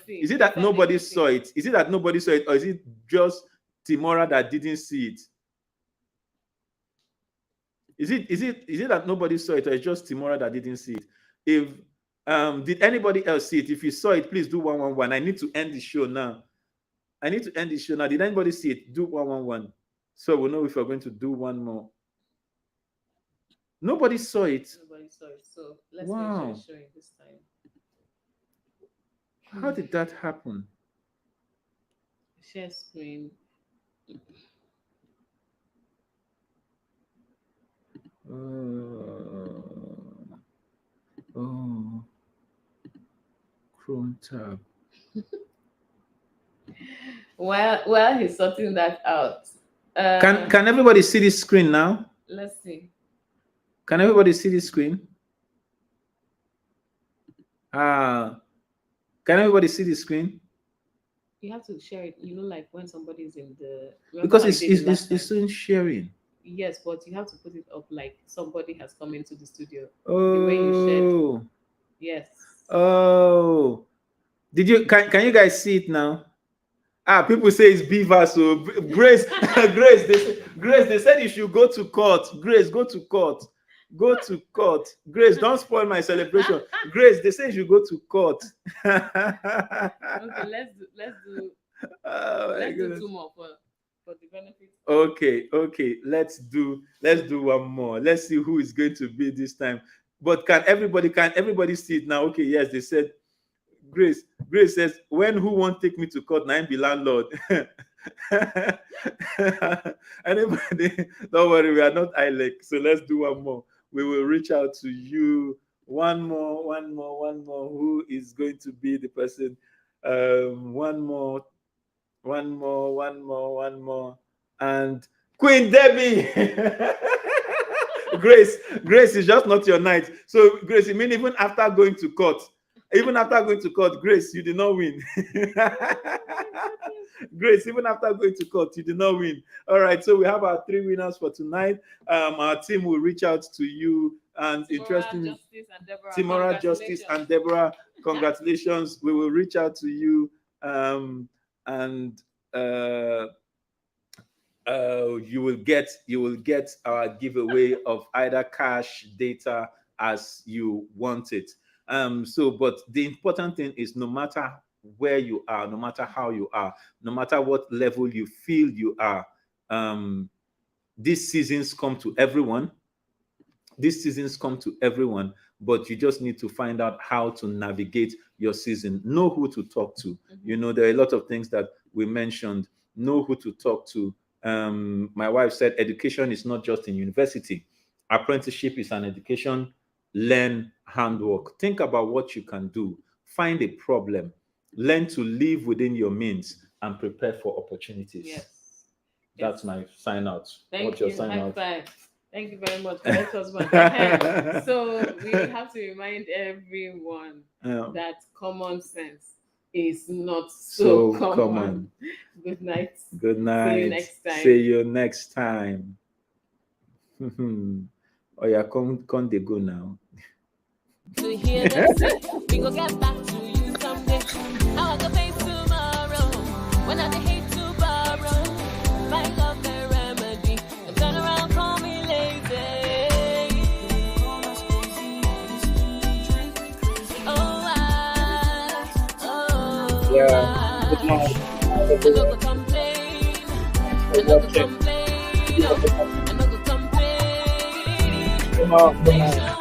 saw it? Is it that nobody saw it, or is it just Timora that didn't see it? Is it that nobody saw it, or it's just Timora that didn't see it? If did anybody else see it? If you saw it, please do 111. I need to end the show now. Did anybody see it? Do 111. So we'll know if we're going to do one more. Nobody saw it. So let's make sure it's showing this time. How did that happen? Share screen. Chrome tab. Well, he's sorting that out. Can everybody see this screen now? Let's see. Can everybody see this screen? Can everybody see the screen? You have to share it. Like when somebody is in the. Because it's still sharing. Yes, but you have to put it up like somebody has come into the studio. Oh. The way you shared. Yes. Oh. Can you guys see it now? People say it's beaver. So Grace, they said you should go to court. Grace, go to court. Grace, don't spoil my celebration. Grace, they say you should go to court. Okay, let's do two more for the benefit. Okay, let's do one more. Let's see who is going to be this time. But can everybody see it now? Okay, yes, they said. Grace says, when who won't take me to court, now be landlord. Anybody, don't worry, we are not ILEC. So let's do one more. We will reach out to you. One more. Who is going to be the person? One more. And Queen Debbie. Grace is just not your night. So Grace, you mean even after going to court, Grace, you did not win. Grace, even after going to court, you did not win. All right, so we have our three winners for tonight. Our team will reach out to you. And Timora, Justice, and Deborah, congratulations. We will reach out to you. You will get our giveaway of either cash, data, as you want it. But the important thing is, no matter where you are, no matter how you are, no matter what level you feel you are, these seasons come to everyone. But you just need to find out how to navigate your season. Know who to talk to. Mm-hmm. There are a lot of things that we mentioned. Know who to talk to. My wife said education is not just in university. Apprenticeship is an education. Learn handwork. Think about what you can do. Find a problem. Learn to live within your means and prepare for opportunities. Yes. That's my sign out. What's your sign out? Thank you very much for that husband. So we have to remind everyone that common sense is not so common. Good night. Good night. See you next time. Oh yeah, come they go now. To hear them say, we go get back to you someday. How I go pay tomorrow when I hate to go complain. I no go complain. I no go complain. Make sure